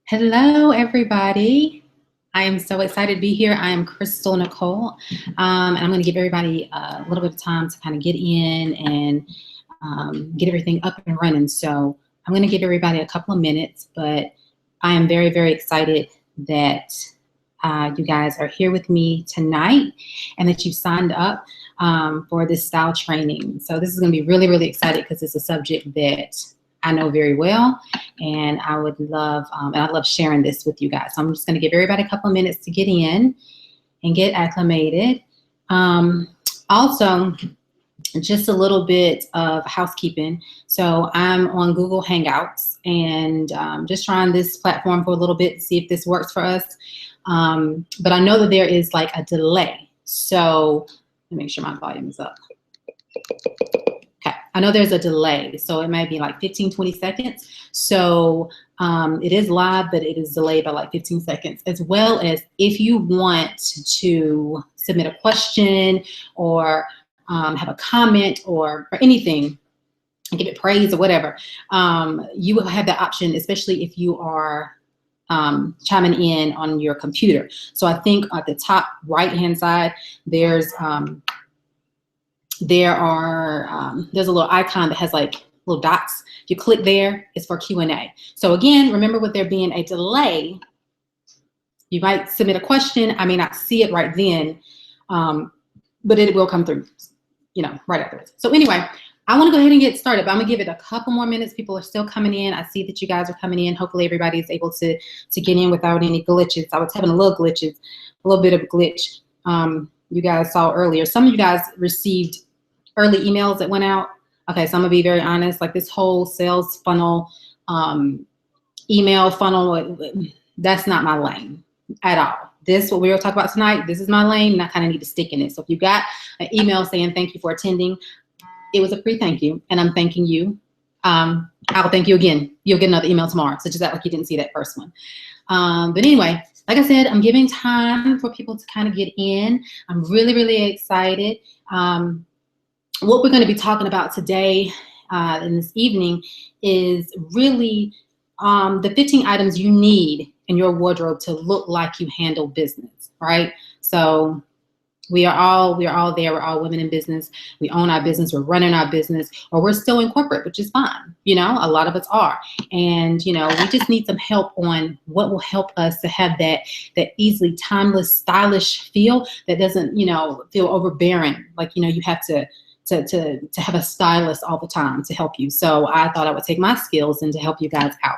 Hello, everybody. I am so excited to be here. I am Crystal Nichole, and I'm going to give everybody a little bit of time to kind of get in and get everything up and running. So I'm going to give everybody a couple of minutes, but I am very, very excited that you guys are here with me tonight and that you signed up for this style training. So this is going to be really, really excited because it's a subject that I know very well, and I would love, and I love sharing this with you guys. So I'm just going to give everybody a couple of minutes to get in and get acclimated. Also, just a little bit of housekeeping. So I'm on Google Hangouts and just trying this platform for a little bit to see if this works for us. But I know that there is like a delay. So let me make sure my volume is up. Okay, I know there's a delay, so it might be like 15, 20 seconds. So it is live, but it is delayed by like 15 seconds, as well as if you want to submit a question or have a comment or anything, give it praise or whatever, you will have that option, especially if you are chiming in on your computer. So I think at the top right-hand side, there's there's a little icon that has like little dots. If you click there, it's for Q&A. So again, remember, with there being a delay, you might submit a question. I may not see it right then, but it will come through, right afterwards. So anyway, I want to go ahead and get started, but I'm gonna give it a couple more minutes. People are still coming in. I see that you guys are coming in. Hopefully everybody is able to get in without any glitches. I was having a little bit of glitch. You guys saw earlier. Some of you guys received early emails that went out. Okay, so I'm gonna be very honest, like this whole sales funnel, email funnel, that's not my lane at all. This, what we're gonna talk about tonight, this is my lane, and I kind of need to stick in it. So if you got an email saying thank you for attending, it was a pre-thank you, and I'm thanking you. I'll thank you again. You'll get another email tomorrow, so just act like you didn't see that first one. But anyway, like I said, I'm giving time for people to kind of get in. I'm really, really excited. What we're going to be talking about today and this evening is really the 15 items you need in your wardrobe to look like you handle business, right? So we are all there. We're all women in business. We own our business. We're running our business, or we're still in corporate, which is fine. A lot of us are. And, we just need some help on what will help us to have that easily timeless, stylish feel that doesn't, feel overbearing. Like, you have to have a stylist all the time to help you. So I thought I would take my skills and to help you guys out.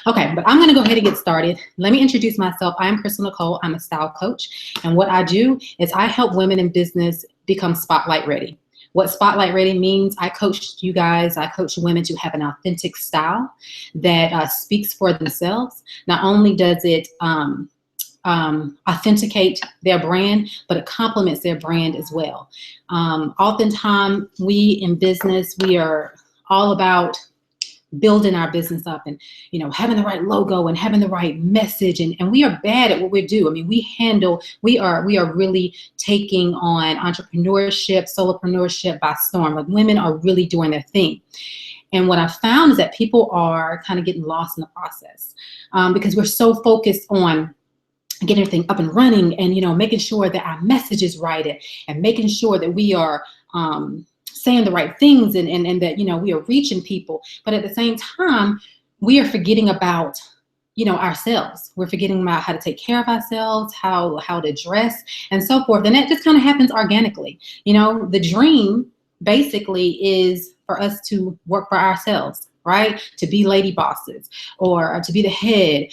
Okay, but I'm gonna go ahead and get started. Let me introduce myself. I am Crystal Nichole. I'm a style coach. And what I do is I help women in business become spotlight ready. What spotlight ready means, I coach you guys, I coach women to have an authentic style that speaks for themselves. Not only does it authenticate their brand, but it complements their brand as well. Oftentimes, we in business, we are all about building our business up and having the right logo and having the right message, and we are bad at what we do. I mean, we are really taking on entrepreneurship, solopreneurship by storm. Like, women are really doing their thing. And what I found is that people are kind of getting lost in the process because we're so focused on getting everything up and running and, making sure that our message is right and making sure that we are saying the right things and that, we are reaching people. But at the same time, we are forgetting about, ourselves. We're forgetting about how to take care of ourselves, how to dress and so forth. And that just kind of happens organically. The dream basically is for us to work for ourselves, right? To be lady bosses or to be the head.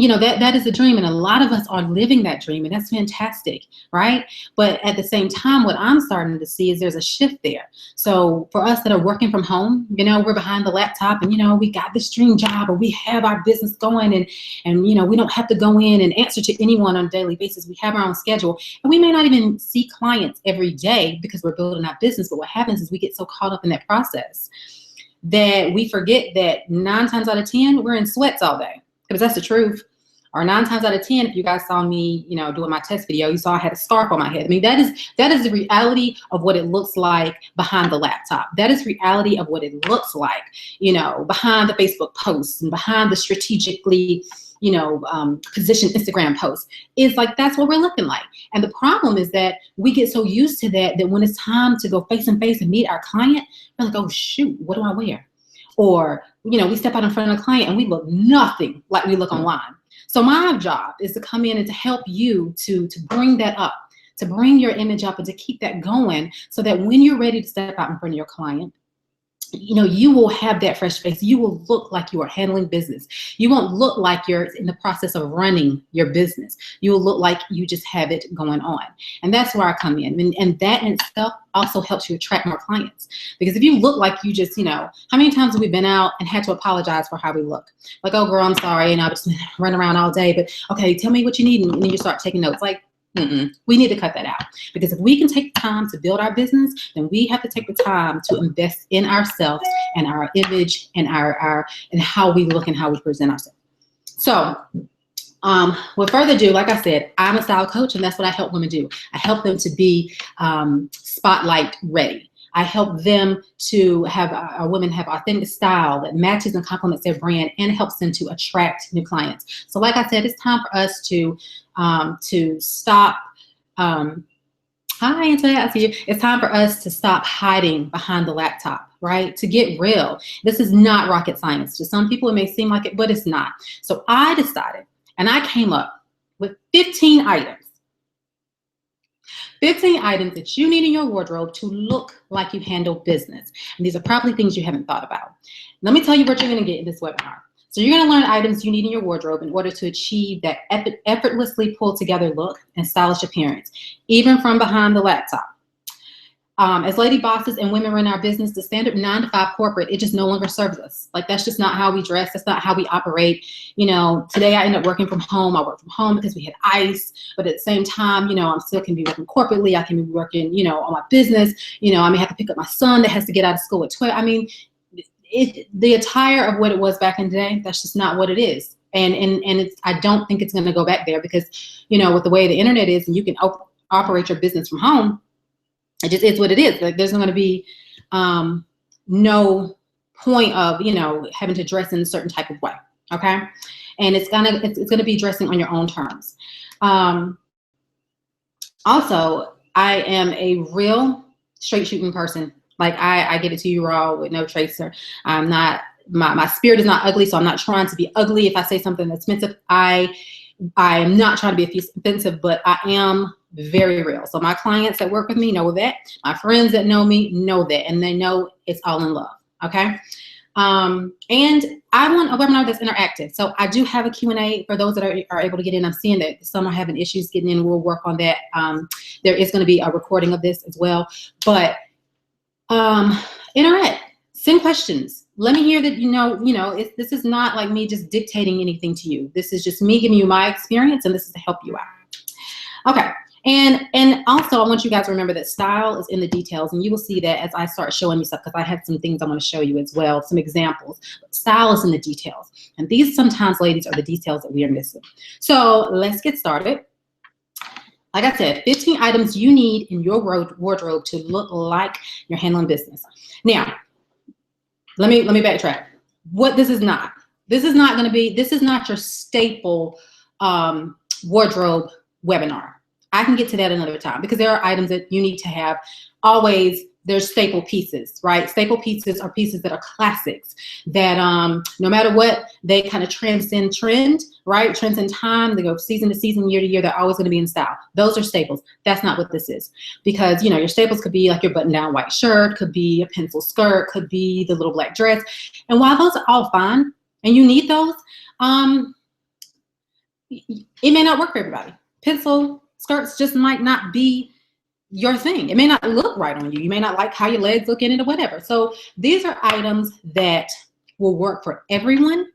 That is a dream, and a lot of us are living that dream, and that's fantastic, right? But at the same time, what I'm starting to see is there's a shift there. So for us that are working from home, we're behind the laptop, and we got this dream job, or we have our business going, and we don't have to go in and answer to anyone on a daily basis. We have our own schedule, and we may not even see clients every day because we're building our business. But what happens is we get so caught up in that process that we forget that 9 times out of 10 we're in sweats all day. Because that's the truth. Or 9 times out of 10, if you guys saw me, you know, doing my test video, you saw I had a scarf on my head. I mean, that is the reality of what it looks like behind the laptop. That is reality of what it looks like, you know, behind the Facebook posts and behind the strategically, you know, positioned Instagram posts. It's like, that's what we're looking like. And the problem is that we get so used to that when it's time to go face to face and meet our client, we're like, oh shoot, what do I wear? Or, you know, we step out in front of a client and we look nothing like we look online. So my job is to come in and to help you to bring that up, to bring your image up and to keep that going so that when you're ready to step out in front of your client, you know, you will have that fresh face. You will look like you are handling business. You won't look like you're in the process of running your business. You will look like you just have it going on. And that's where I come in. And that in itself also helps you attract more clients. Because if you look like you just, you know, how many times have we been out and had to apologize for how we look? Like, oh girl, I'm sorry. And I've just run around all day, but okay, tell me what you need. And then you start taking notes. Like, we need to cut that out, because if we can take the time to build our business, then we have to take the time to invest in ourselves and our image and our and how we look and how we present ourselves. So with further ado, like I said, I'm a style coach, and that's what I help women do. I help them to be spotlight ready. I help them to have our women have authentic style that matches and complements their brand and helps them to attract new clients. So like I said, it's time for us to stop. Hi, Antoinette, I see you. It's time for us to stop hiding behind the laptop, right? To get real. This is not rocket science. To some people, it may seem like it, but it's not. So I decided, and I came up with 15 items. 15 items that you need in your wardrobe to look like you handle business. And these are probably things you haven't thought about. Let me tell you what you're going to get in this webinar. So you're going to learn items you need in your wardrobe in order to achieve that effortlessly pulled together look and stylish appearance, even from behind the laptop. As lady bosses and women run our business, the standard 9-to-5 corporate, it just no longer serves us. Like, that's just not how we dress. That's not how we operate. You know, today I end up working from home. I work from home because we had ice, but at the same time, you know, I'm still can be working corporately. I can be working, you know, on my business. You know, I may have to pick up my son that has to get out of school at 12. I mean, the attire of what it was back in the day, that's just not what it is. And it's, I don't think it's going to go back there, because, you know, with the way the internet is and you can operate your business from home, it just is what it is. Like, there's not going to be no point of, you know, having to dress in a certain type of way. Okay. And it's gonna be dressing on your own terms. Also, I am a real straight shooting person. Like, I give it to you raw with no chaser. I'm not, my spirit is not ugly, so I'm not trying to be ugly. If I say something that's offensive, I am not trying to be offensive, but I am very real. So my clients that work with me know that. My friends that know me know that, and they know it's all in love. Okay. And I want a webinar that's interactive. So I do have a Q&A for those that are able to get in. I'm seeing that some are having issues getting in. We'll work on that. There is going to be a recording of this as well, but interact, send questions. Let me hear that, you know, this is not like me just dictating anything to you. This is just me giving you my experience, and this is to help you out. Okay. And also, I want you guys to remember that style is in the details, and you will see that as I start showing you stuff, because I have some things I want to show you as well, some examples. But style is in the details, and these sometimes, ladies, are the details that we are missing. So let's get started. Like I said, 15 items you need in your wardrobe to look like you're handling business. Now, let me backtrack. What this is not going to be, this is not your staple wardrobe webinar. I can get to that another time, because there are items that you need to have always. There's staple pieces, right? Staple pieces are pieces that are classics that no matter what, they kind of transcend trend, right? Transcend time. They go season to season, year to year. They're always going to be in style. Those are staples. That's not what this is, because, you know, your staples could be like your button-down white shirt, could be a pencil skirt, could be the little black dress. And while those are all fine and you need those, it may not work for everybody. Pencil skirts just might not be your thing. It may not look right on you. You may not like how your legs look in it or whatever. So these are items that will work for everyone.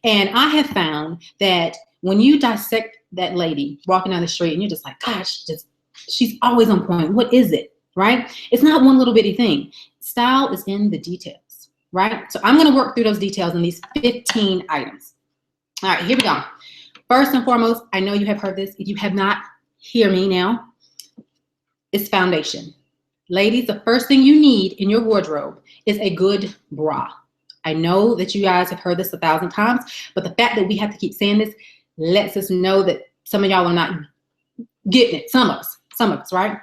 And I have found that when you dissect that lady walking down the street and you're just like, gosh, she's always on point. What is it, right? It's not one little bitty thing. Style is in the details, right? So I'm going to work through those details in these 15 items. All right, here we go. First and foremost, I know you have heard this. If you have not, hear me now. It's foundation. Ladies, the first thing you need in your wardrobe is a good bra. I know that you guys have heard this 1,000 times, but the fact that we have to keep saying this lets us know that some of y'all are not getting it. Some of us, right?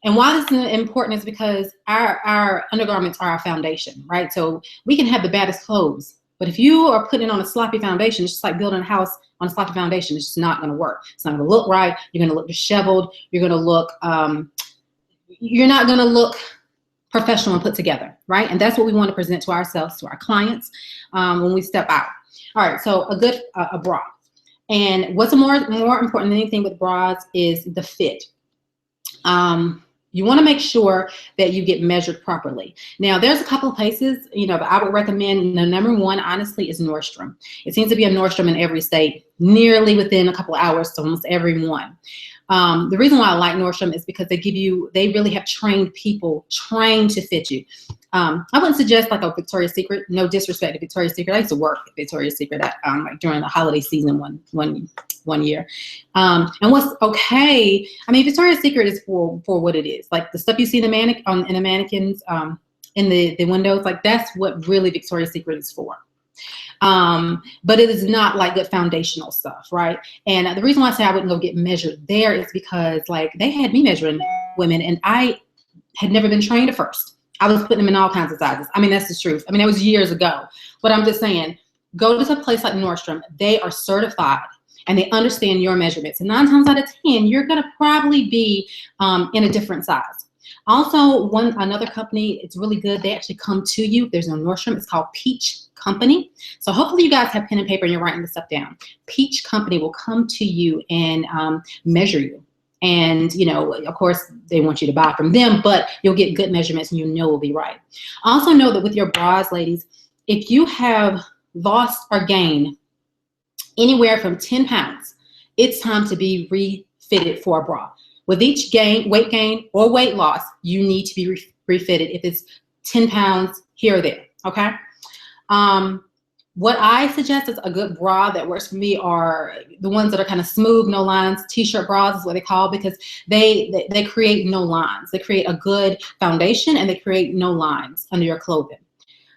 And why this is important is because our undergarments are our foundation, right? So we can have the baddest clothes, but if you are putting on a sloppy foundation, it's just like building a house on a sloppy foundation. It's just not going to work. It's not going to look right. You're going to look disheveled. You're going to look, you're not going to look professional and put together, right? And that's what we want to present to ourselves, to our clients, when we step out. All right, so a bra. And what's more important than anything with bras is the fit. You want to make sure that you get measured properly. Now, there's a couple of places, that I would recommend. The number one, honestly, is Nordstrom. It seems to be a Nordstrom in every state, nearly within a couple of hours, so almost every one. The reason why I like Nordstrom is because they really have trained people trained to fit you. I wouldn't suggest like a Victoria's Secret. No disrespect to Victoria's Secret. I used to work at Victoria's Secret like during the holiday season one year. And what's okay? I mean, Victoria's Secret is for what it is. Like the stuff you see in the mannequins in the windows. Like that's what really Victoria's Secret is for. But it is not like good foundational stuff, right? And the reason why I say I wouldn't go get measured there is because like they had me measuring women, and I had never been trained at first. I was putting them in all kinds of sizes. I mean, that's the truth. I mean, that was years ago. But I'm just saying, go to a place like Nordstrom. They are certified and they understand your measurements. And 9 times out of 10, you're going to probably be in a different size. Also, another company, it's really good. They actually come to you. If there's no Nordstrom, it's called Peach Company. So hopefully you guys have pen and paper and you're writing this stuff down. Peach Company will come to you and measure you. And, of course, they want you to buy from them, but you'll get good measurements and it'll be right. Also know that with your bras, ladies, if you have lost or gained anywhere from 10 pounds, it's time to be refitted for a bra. With each weight gain or weight loss, you need to be refitted if it's 10 pounds here or there, okay? What I suggest is a good bra that works for me are the ones that are kind of smooth, no lines. T-shirt bras is what they call, because they create no lines. They create a good foundation and they create no lines under your clothing.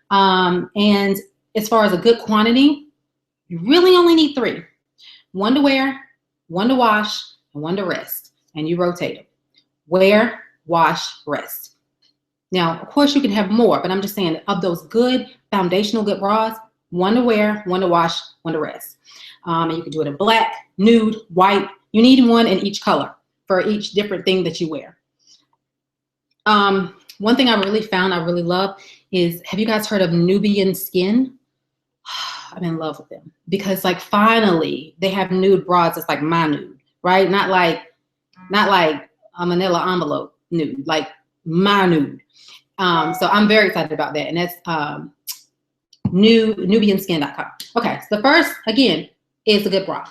And as far as a good quantity, you really only need 3. 1 to wear, 1 to wash, and 1 to rest. And you rotate them. Wear, wash, rest. Now, of course, you can have more, but I'm just saying of those good foundational good bras, 1 to wear, 1 to wash, 1 to rest. And you can do it in black, nude, white. You need 1 in each color for each different thing that you wear. One thing I really found I really love is, have you guys heard of Nubian Skin? I'm in love with them because like finally they have nude bras that's like my nude, right? Not like a manila envelope nude, like my nude. So I'm very excited about that. And that's nubianskin.com. Okay, so the first, again, is a good bra.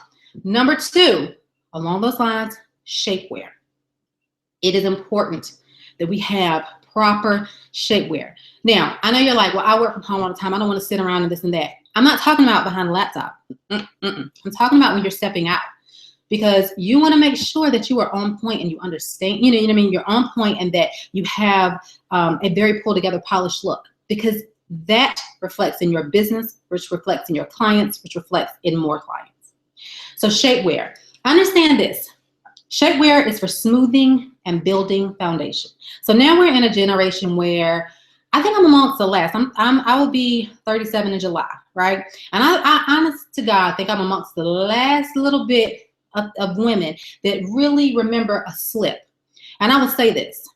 Number 2, along those lines, shapewear. It is important that we have proper shapewear. Now, I know you're like, well, I work from home all the time. I don't want to sit around and this and that. I'm not talking about behind a laptop. I'm talking about when you're stepping out, because you want to make sure that you are on point and you understand, you know what I mean? You're on point and that you have a very pulled together, polished look, because that reflects in your business, which reflects in your clients, which reflects in more clients. So shapewear, understand this. Shapewear is for smoothing and building foundation. So now we're in a generation where I think I'm amongst the last. I will be 37 in July, right? And I honest to God, think I'm amongst the last little bit of women that really remember a slip. And I will say this.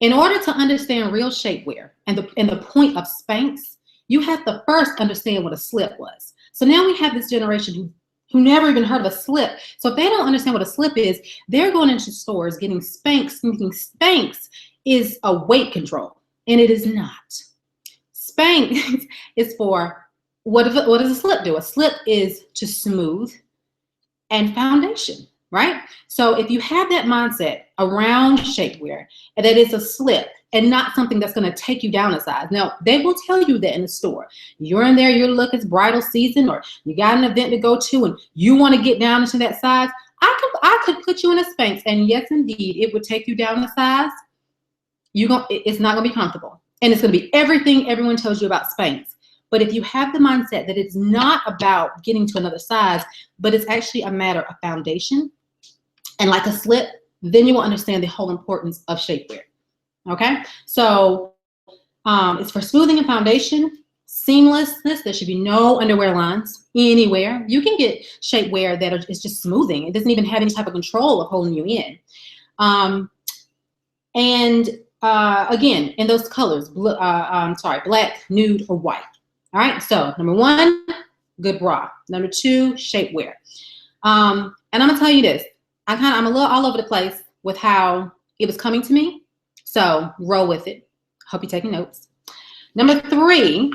In order to understand real shapewear and the point of Spanx, you have to first understand what a slip was. So now we have this generation who never even heard of a slip. So if they don't understand what a slip is, they're going into stores getting Spanx, thinking Spanx is a weight control, and it is not. Spanx is for, what does a slip do? A slip is to smooth and foundation, right? So if you have that mindset around shapewear, and that it's a slip, and not something that's going to take you down a size. Now, they will tell you that in the store. You're in there, your look is bridal season, or you got an event to go to and you want to get down into that size. I could put you in a Spanx, and yes, indeed, it would take you down a size. It's not going to be comfortable. And it's going to be everything everyone tells you about Spanx. But if you have the mindset that it's not about getting to another size, but it's actually a matter of foundation and like a slip, then you will understand the whole importance of shapewear. Okay? So it's for smoothing and foundation, seamlessness. There should be no underwear lines anywhere. You can get shapewear that is just smoothing. It doesn't even have any type of control of holding you in. Again, in those colors, black, nude, or white. All right, so number one, good bra. Number two, shapewear. And I'm gonna tell you this, I'm a little all over the place with how it was coming to me. So roll with it. Hope you're taking notes. Number three,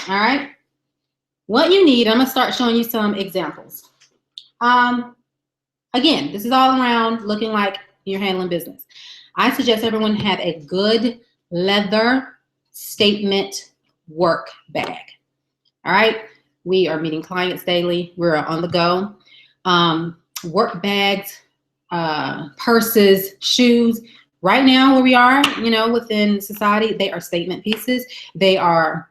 all right, what you need, I'm gonna start showing you some examples. Again, this is all around looking like you're handling business. I suggest everyone have a good leather statement work bag. All right, we are meeting clients daily. We're on the go. Work bags, purses, shoes. Right now, where we are, within society, they are statement pieces. They are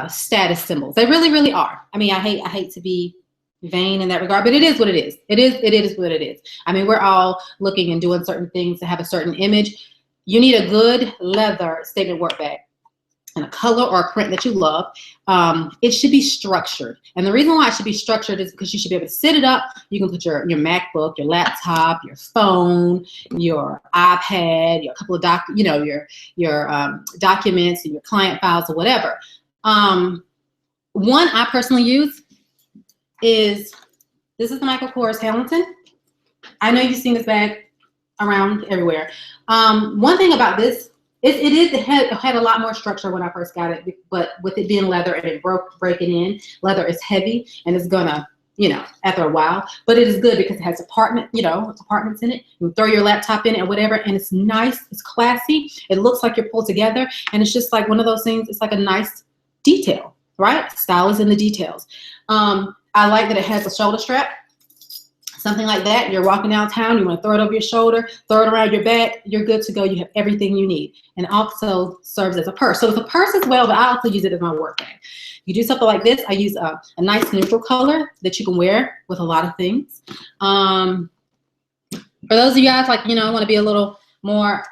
status symbols. They really, really are. I mean, I hate to be vain in that regard, but it is what it is. It is what it is. I mean, we're all looking and doing certain things to have a certain image. You need a good leather statement work bag and a color or a print that you love. It should be structured. And the reason why it should be structured is because you should be able to sit it up. You can put your MacBook, your laptop, your phone, your iPad, your couple of your documents and your client files or whatever. One I personally use is, this is the Michael Kors Hamilton. I know you've seen this bag around everywhere. One thing about this, it had a lot more structure when I first got it, but with it being leather and it breaking in, leather is heavy and it's gonna, after a while, but it is good because it has compartments in it. You can throw your laptop in it or whatever, and it's nice, it's classy. It looks like you're pulled together, and it's just like one of those things, it's like a nice detail, right? Style is in the details. I like that it has a shoulder strap. Something like that, you're walking downtown, you want to throw it over your shoulder, throw it around your back, you're good to go. You have everything you need. And also serves as a purse. So it's a purse as well, but I also use it as my work bag. You do something like this, I use a nice neutral color that you can wear with a lot of things. For those of you guys want to be a little more,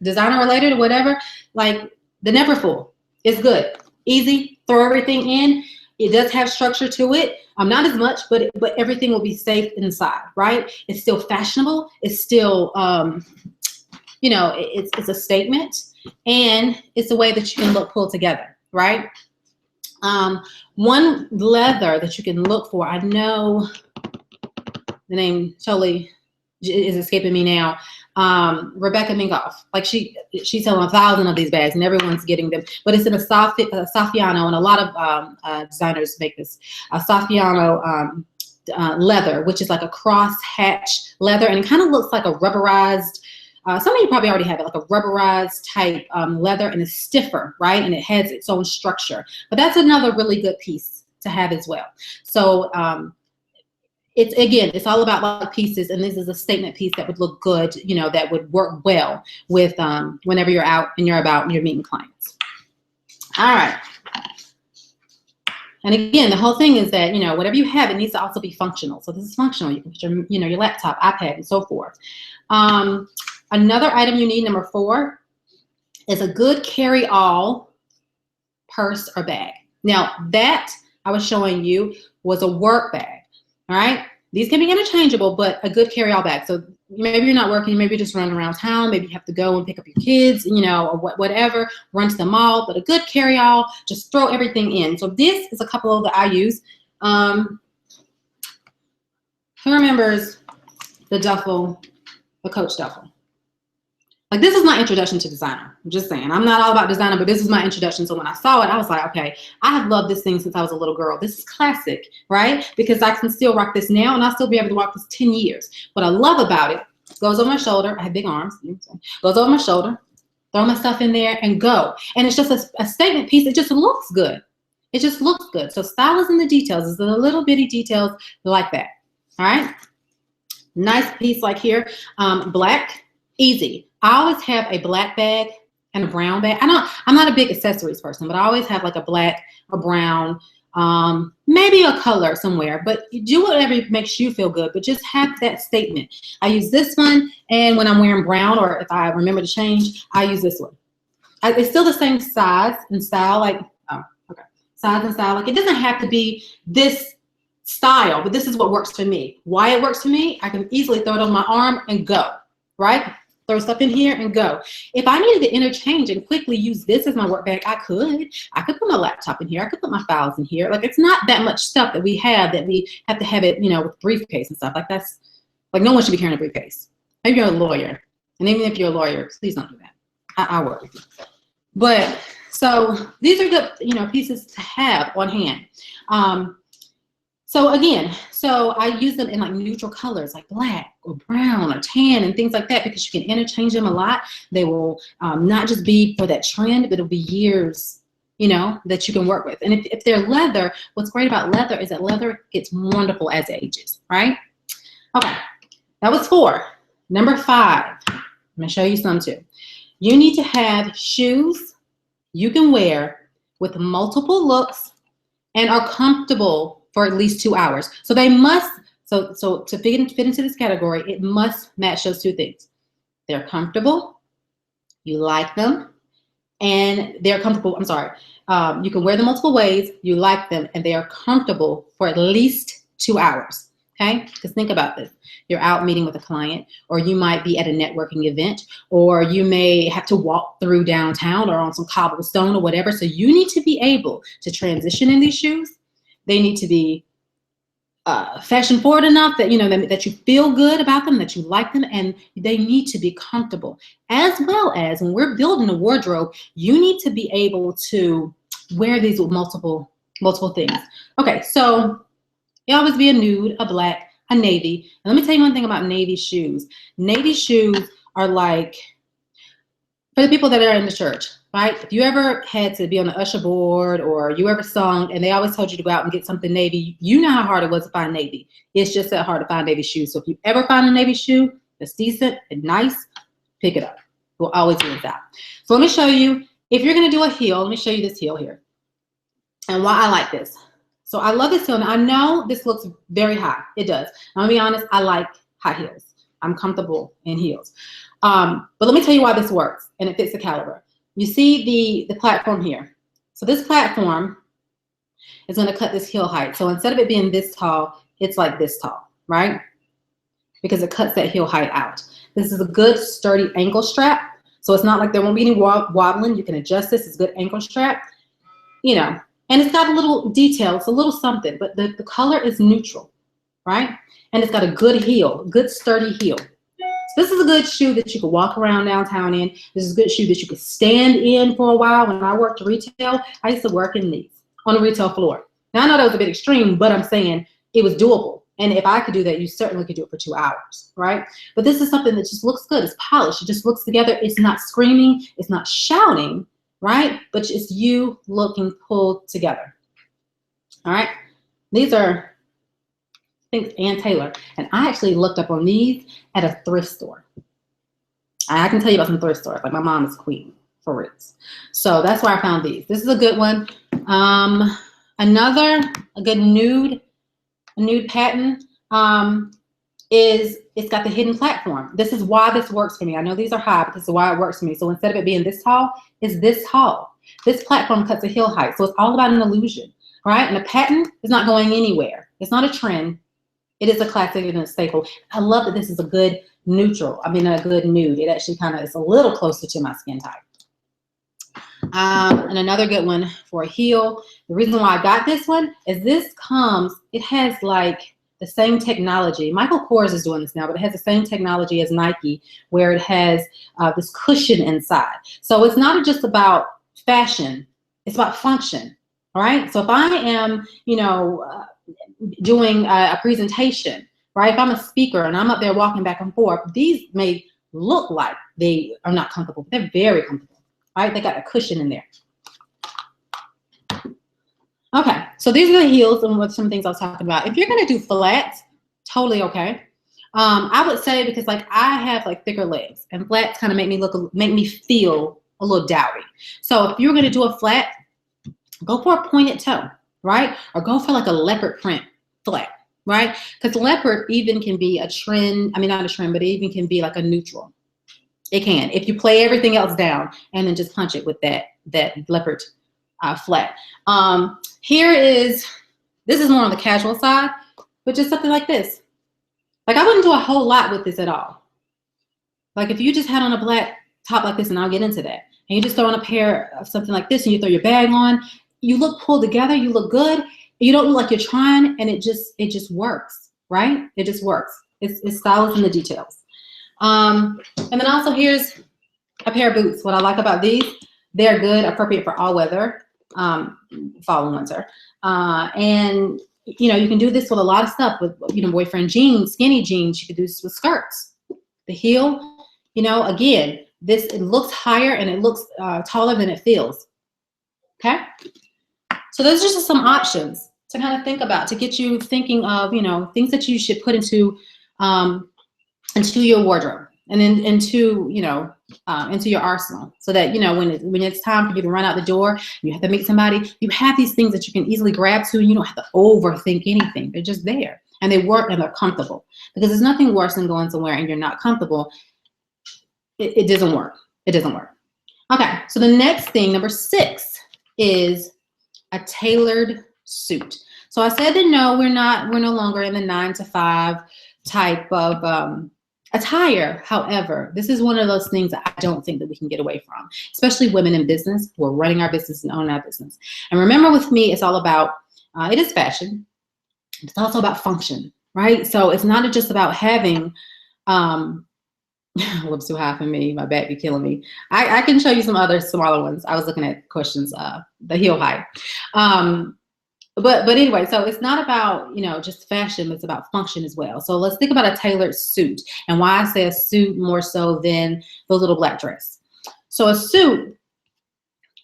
designer related or whatever, like the Neverfull is good. Easy, throw everything in. It does have structure to it. Not as much, but everything will be safe inside, right? It's still fashionable. It's still, it's a statement, and it's a way that you can look pulled together, right? One leather that you can look for, I know the name totally is escaping me now. Rebecca Minkoff, like she's selling 1,000 of these bags and everyone's getting them, but it's in a Saffiano, and a lot of designers make this Saffiano leather, which is like a cross hatch leather, and it kind of looks like a rubberized, some of you probably already have it, like a rubberized type leather, and it's stiffer, right? And it has its own structure, but that's another really good piece to have as well. So it's all about like pieces, and this is a statement piece that would look good, that would work well with whenever you're out and you're about and you're meeting clients. All right. And again, the whole thing is that, whatever you have, it needs to also be functional. So this is functional. You can put your laptop, iPad, and so forth. Another item you need, number 4, is a good carry-all purse or bag. Now that I was showing you was a work bag. All right, these can be interchangeable, but a good carry-all bag. So maybe you're not working, maybe you're just running around town, maybe you have to go and pick up your kids, or whatever, run to the mall, but a good carry-all, just throw everything in. So this is a couple that I use. Who remembers the duffel, the Coach duffel? Like, this is my introduction to designer. I'm just saying, I'm not all about designer, but this is my introduction. So when I saw it, I was like, okay, I have loved this thing since I was a little girl. This is classic, right? Because I can still rock this now, and I'll still be able to rock this 10 years. What I love about it goes over my shoulder. I have big arms. Goes over my shoulder. Throw my stuff in there and go. And it's just a statement piece. It just looks good. It just looks good. So style is in the details. It's the little bitty details like that. All right. Nice piece like here. Black, easy. I always have a black bag and a brown bag. I'm not a big accessories person, but I always have like a black, a brown, maybe a color somewhere, but do whatever makes you feel good, but just have that statement. I use this one, and when I'm wearing brown, or if I remember to change, I use this one. It's still the same size and style, like, oh, okay. Size and style, like it doesn't have to be this style, but this is what works for me. Why it works for me, I can easily throw it on my arm and go, right? Throw stuff in here and go. If I needed to interchange and quickly use this as my work bag, I could put my laptop in here. I could put my files in here. Like, it's not that much stuff that we have to have it, you know, with briefcase and stuff. Like, that's, like, no one should be carrying a briefcase. Maybe you're a lawyer. And even if you're a lawyer, please don't do that. I work with you. But, so these are good, you know, pieces to have on hand. So again, so I use them in like neutral colors, like black or brown or tan and things like that, because you can interchange them a lot. They will not just be for that trend, but it'll be years, you know, that you can work with. And if they're leather, what's great about leather is that leather gets wonderful as it ages, right? Okay, that was 4. Number 5, I'm gonna show you some too. You need to have shoes you can wear with multiple looks and are comfortable for at least 2 hours. So they must, so to fit into this category, it must match those 2 things. They're comfortable, you like them, and they're comfortable, I'm sorry. You can wear them multiple ways, you like them, and they are comfortable for at least 2 hours, okay? Because think about this. You're out meeting with a client, or you might be at a networking event, or you may have to walk through downtown or on some cobblestone or whatever. So you need to be able to transition in these shoes. They need to be fashion forward enough that, you know, that you feel good about them, that you like them, and they need to be comfortable. As well as when we're building a wardrobe, you need to be able to wear these with multiple things. Okay, so it always be a nude, a black, a navy. And let me tell you one thing about navy shoes. Navy shoes are like, for the people that are in the church, right? If you ever had to be on the usher board, or you ever sung and they always told you to go out and get something navy, you know how hard it was to find navy. It's just that hard to find navy shoes. So if you ever find a navy shoe that's decent and nice, pick it up. We'll always use that. So let me show you, if you're gonna do a heel, let me show you this heel here and why I like this. So I love this heel. Now I know this looks very high. It does. I'm gonna be honest, I like high heels. I'm comfortable in heels. But let me tell you why this works, and it fits the caliber. You see the platform here. So this platform is going to cut this heel height. So instead of it being this tall, it's like this tall, right? Because it cuts that heel height out. This is a good sturdy ankle strap. So it's not like there won't be any wobbling. You can adjust this. It's a good ankle strap, you know, and it's got a little detail. It's a little something, but the color is neutral, right? And it's got a good heel, good sturdy heel. So this is a good shoe that you could walk around downtown in. This is a good shoe that you could stand in for a while. When I worked retail, I used to work in these on the retail floor. Now I know that was a bit extreme, but I'm saying it was doable. And if I could do that, you certainly could do it for 2 hours, right? But this is something that just looks good. It's polished. It just looks together. It's not screaming. It's not shouting, right? But it's you looking pulled together. All right. These are Ann Taylor, and I actually looked up on these at a thrift store. I can tell you about some thrift stores. Like, my mom is queen for roots, so that's where I found these. This is a good one. Another good nude pattern is it's got the hidden platform. This is why this works for me. I know these are high, but this is why it works for me. So instead of it being this tall, it's this tall. This platform cuts the heel height, so it's all about an illusion, right? And the pattern is not going anywhere. It's not a trend. It is a classic and a staple. I love that this is a good neutral. I mean, a good nude. It actually kind of is a little closer to my skin type. And another good one for a heel. The reason why I got this one is this comes, it has like the same technology. Michael Kors is doing this now, but it has the same technology as Nike, where it has this cushion inside. So it's not just about fashion, it's about function, all right? So if I am, you know, doing a presentation, right? If I'm a speaker and I'm up there walking back and forth, these may look like they are not comfortable, but they're very comfortable, right? They got a cushion in there. Okay, so these are the heels and what some things I was talking about. If you're gonna do flats, totally okay. I would say, because like I have like thicker legs, and flats kind of make me feel a little dowdy. So if you're gonna do a flat, go for a pointed toe, right? Or go for like a leopard print flat, right? Because leopard even can be a trend. I mean, not a trend, but it even can be like a neutral. It can, if you play everything else down and then just punch it with that leopard flat. This is more on the casual side, but just something like this. Like I wouldn't do a whole lot with this at all. Like if you just had on a black top like this, and I'll get into that, and you just throw on a pair of something like this and you throw your bag on, you look pulled together, you look good, you don't look like you're trying, and it just works, right? It just works. It's style is in the details. And then also here's a pair of boots. What I like about these, they're good, appropriate for all weather, fall and winter. And you know, you can do this with a lot of stuff, with, you know, boyfriend jeans, skinny jeans. You could do this with skirts. The heel, you know, again, it looks higher and it looks taller than it feels. Okay. So those are just some options to kind of think about, to get you thinking of, you know, things that you should put into your wardrobe, and then into your arsenal, so that, you know, when it's time for you to run out the door, you have to meet somebody, you have these things that you can easily grab to, and you don't have to overthink anything. They're just there, and they work, and they're comfortable, because there's nothing worse than going somewhere and you're not comfortable. It doesn't work. It doesn't work. Okay, so the next thing, number 6, is a tailored suit. So I said that no, we're no longer in the 9-to-5 type of attire. However, this is one of those things that I don't think that we can get away from, especially women in business who are running our business and owning our business. And remember, with me, it's all about, it is fashion. It's also about function, right? So it's not just about having, whoops, too high for me. My back be killing me. I can show you some other smaller ones. I was looking at questions, the heel height. But anyway, so it's not about, you know, just fashion, it's about function as well. So let's think about a tailored suit, and why I say a suit more so than the little black dress. So a suit,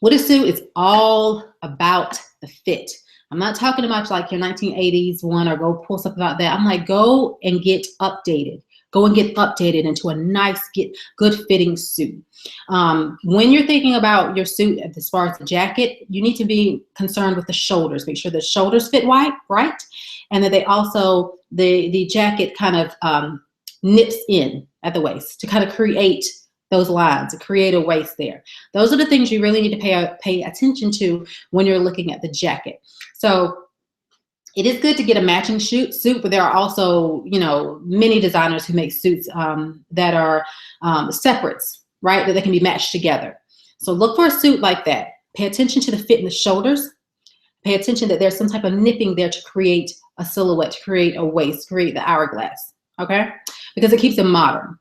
with a suit, it's all about the fit. I'm not talking about like your 1980s one, or go pull something out that. I'm like, go and get updated. Go and get updated into a nice, good fitting suit. When you're thinking about your suit, as far as the jacket, you need to be concerned with the shoulders. Make sure the shoulders fit right, and that they also, the jacket kind of nips in at the waist to kind of create those lines, to create a waist there. Those are the things you really need to pay attention to when you're looking at the jacket. So it is good to get a matching suit, but there are also, you know, many designers who make suits that are separates, right? That they can be matched together. So look for a suit like that. Pay attention to the fit in the shoulders. Pay attention that there's some type of nipping there to create a silhouette, to create a waist, create the hourglass, okay? Because it keeps it modern.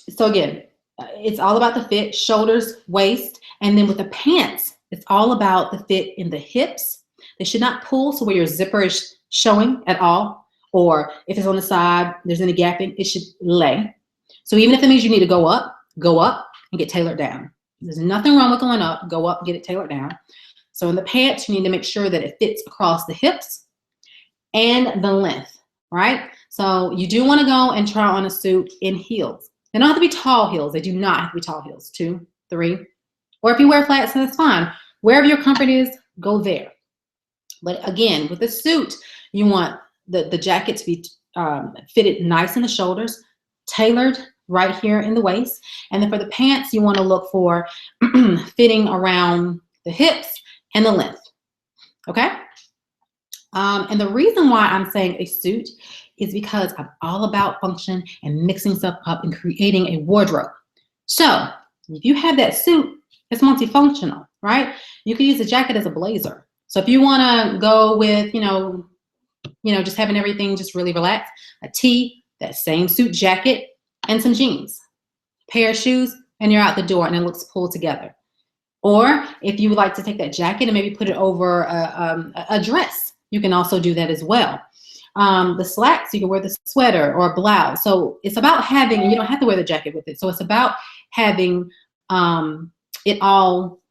So again, it's all about the fit, shoulders, waist, and then with the pants, it's all about the fit in the hips. They should not pull so where your zipper is showing at all, or if it's on the side, there's any gapping, it should lay. So even if it means you need to go up and get tailored down. There's nothing wrong with going up, go up, get it tailored down. So in the pants, you need to make sure that it fits across the hips and the length, right? So you do want to go and try on a suit in heels. They don't have to be tall heels. They do not have to be tall heels, 2, 3. Or if you wear flats, then that's fine. Wherever your comfort is, go there. But again, with the suit, you want the jacket to be fitted nice in the shoulders, tailored right here in the waist. And then for the pants, you want to look for fitting around the hips and the length. Okay? And the reason why I'm saying a suit is because I'm all about function and mixing stuff up and creating a wardrobe. So if you have that suit, it's multifunctional, right? You can use the jacket as a blazer. So if you want to go with, you know, just having everything just really relaxed, a tee, that same suit jacket, and some jeans, pair of shoes, and you're out the door, and it looks pulled together. Or if you would like to take that jacket and maybe put it over a dress, you can also do that as well. The slacks, you can wear the sweater or a blouse. So it's about having, and you don't have to wear the jacket with it. So it's about having it all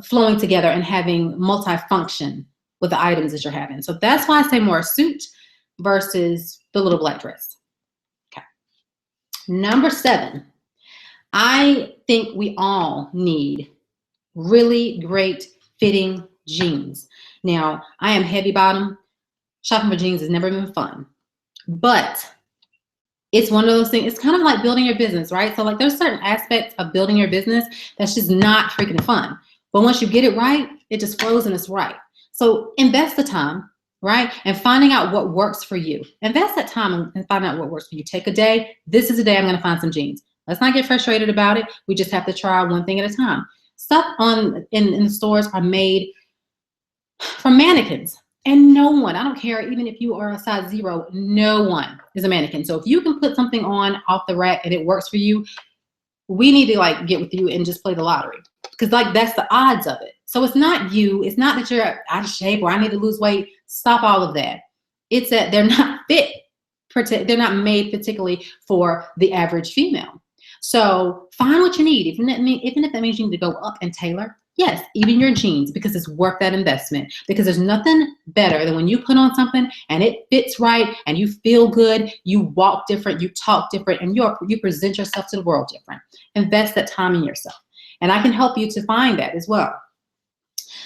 flowing together and having multi-function with the items that you're having. So that's why I say more a suit versus the little black dress. Okay. Number 7, I think we all need really great fitting jeans. Now, I am heavy bottom. Shopping for jeans has never been fun, but it's one of those things. It's kind of like building your business, right? So like there's certain aspects of building your business that's just not freaking fun. But once you get it right, it just flows and it's right. So invest the time, right? And finding out what works for you. Invest that time and find out what works for you. Take a day. This is a day I'm going to find some jeans. Let's not get frustrated about it. We just have to try one thing at a time. Stuff in the stores are made from mannequins. And no one, I don't care, even if you are a size 0, no one is a mannequin. So if you can put something on off the rack and it works for you, we need to like get with you and just play the lottery. Because like that's the odds of it. So it's not you. It's not that you're out of shape or I need to lose weight. Stop all of that. It's that they're not fit. They're not made particularly for the average female. So find what you need. Even if that means you need to go up and tailor. Yes, even your jeans, because it's worth that investment. Because there's nothing better than when you put on something and it fits right and you feel good, you walk different, you talk different, and you present yourself to the world different. Invest that time in yourself. And I can help you to find that as well.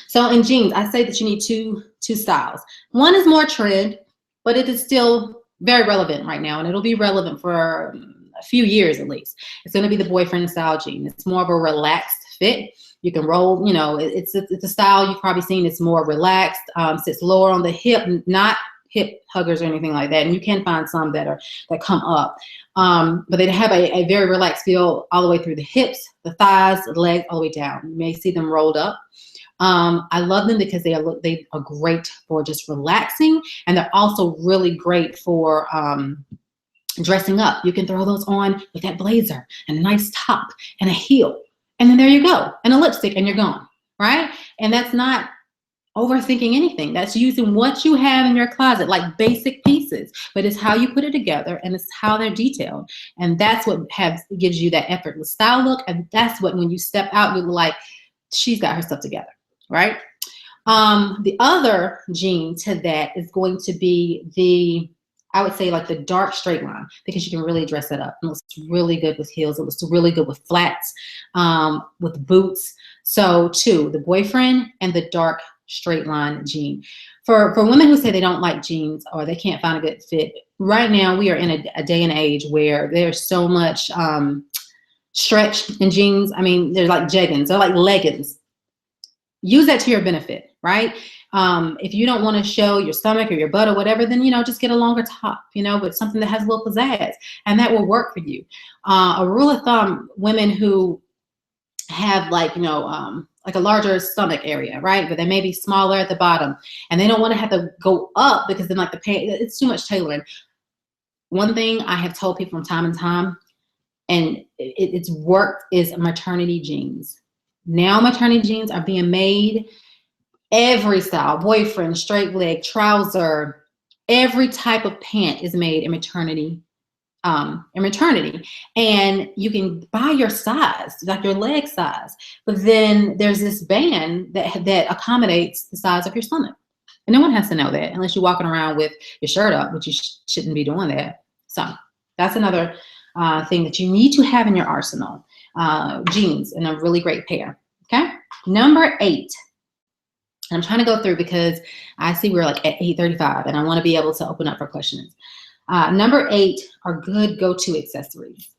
So in jeans, I say that you need two styles. One is more trend, but it is still very relevant right now, and it'll be relevant for a few years at least. It's going to be the boyfriend style jean. It's more of a relaxed fit. You can roll, you know, it's a style you've probably seen. It's more relaxed, sits lower on the hip, not hip huggers or anything like that. And you can find some that come up, but they have a very relaxed feel all the way through the hips, the thighs, the legs, all the way down. You may see them rolled up. I love them because they are great for just relaxing, and they're also really great for dressing up. You can throw those on with that blazer and a nice top and a heel. And then there you go, and a lipstick, and you're gone, right? And that's not overthinking anything. That's using what you have in your closet, like basic pieces, but it's how you put it together, and it's how they're detailed. And that's what gives you that effortless style look. And that's what, when you step out, you're like, she's got her stuff together, right? The other jean to that is going to be I would say like the dark straight line, because you can really dress it up. It looks really good with heels. It looks really good with flats, with boots. So the boyfriend and the dark straight line jean. For women who say they don't like jeans or they can't find a good fit, right now we are in a day and age where there's so much stretch in jeans. I mean, they're like jeggings, they're like leggings. Use that to your benefit, right? If you don't want to show your stomach or your butt or whatever, then, you know, just get a longer top, you know, but something that has a little pizzazz, and that will work for you. A rule of thumb, women who have like, you know, like a larger stomach area, right? But they may be smaller at the bottom, and they don't want to have to go up because then like the pant, it's too much tailoring. One thing I have told people from time and time, and it's worked, is maternity jeans. Now maternity jeans are being made every style, boyfriend, straight leg, trouser, every type of pant is made in maternity. And you can buy your size, like your leg size, but then there's this band that accommodates the size of your stomach. And no one has to know that unless you're walking around with your shirt up, which you shouldn't be doing that. So that's another thing that you need to have in your arsenal. Jeans in a really great pair. Okay. Number 8. I'm trying to go through because I see we're like at 8:35 and I want to be able to open up for questions. Number 8 are good go-to accessories.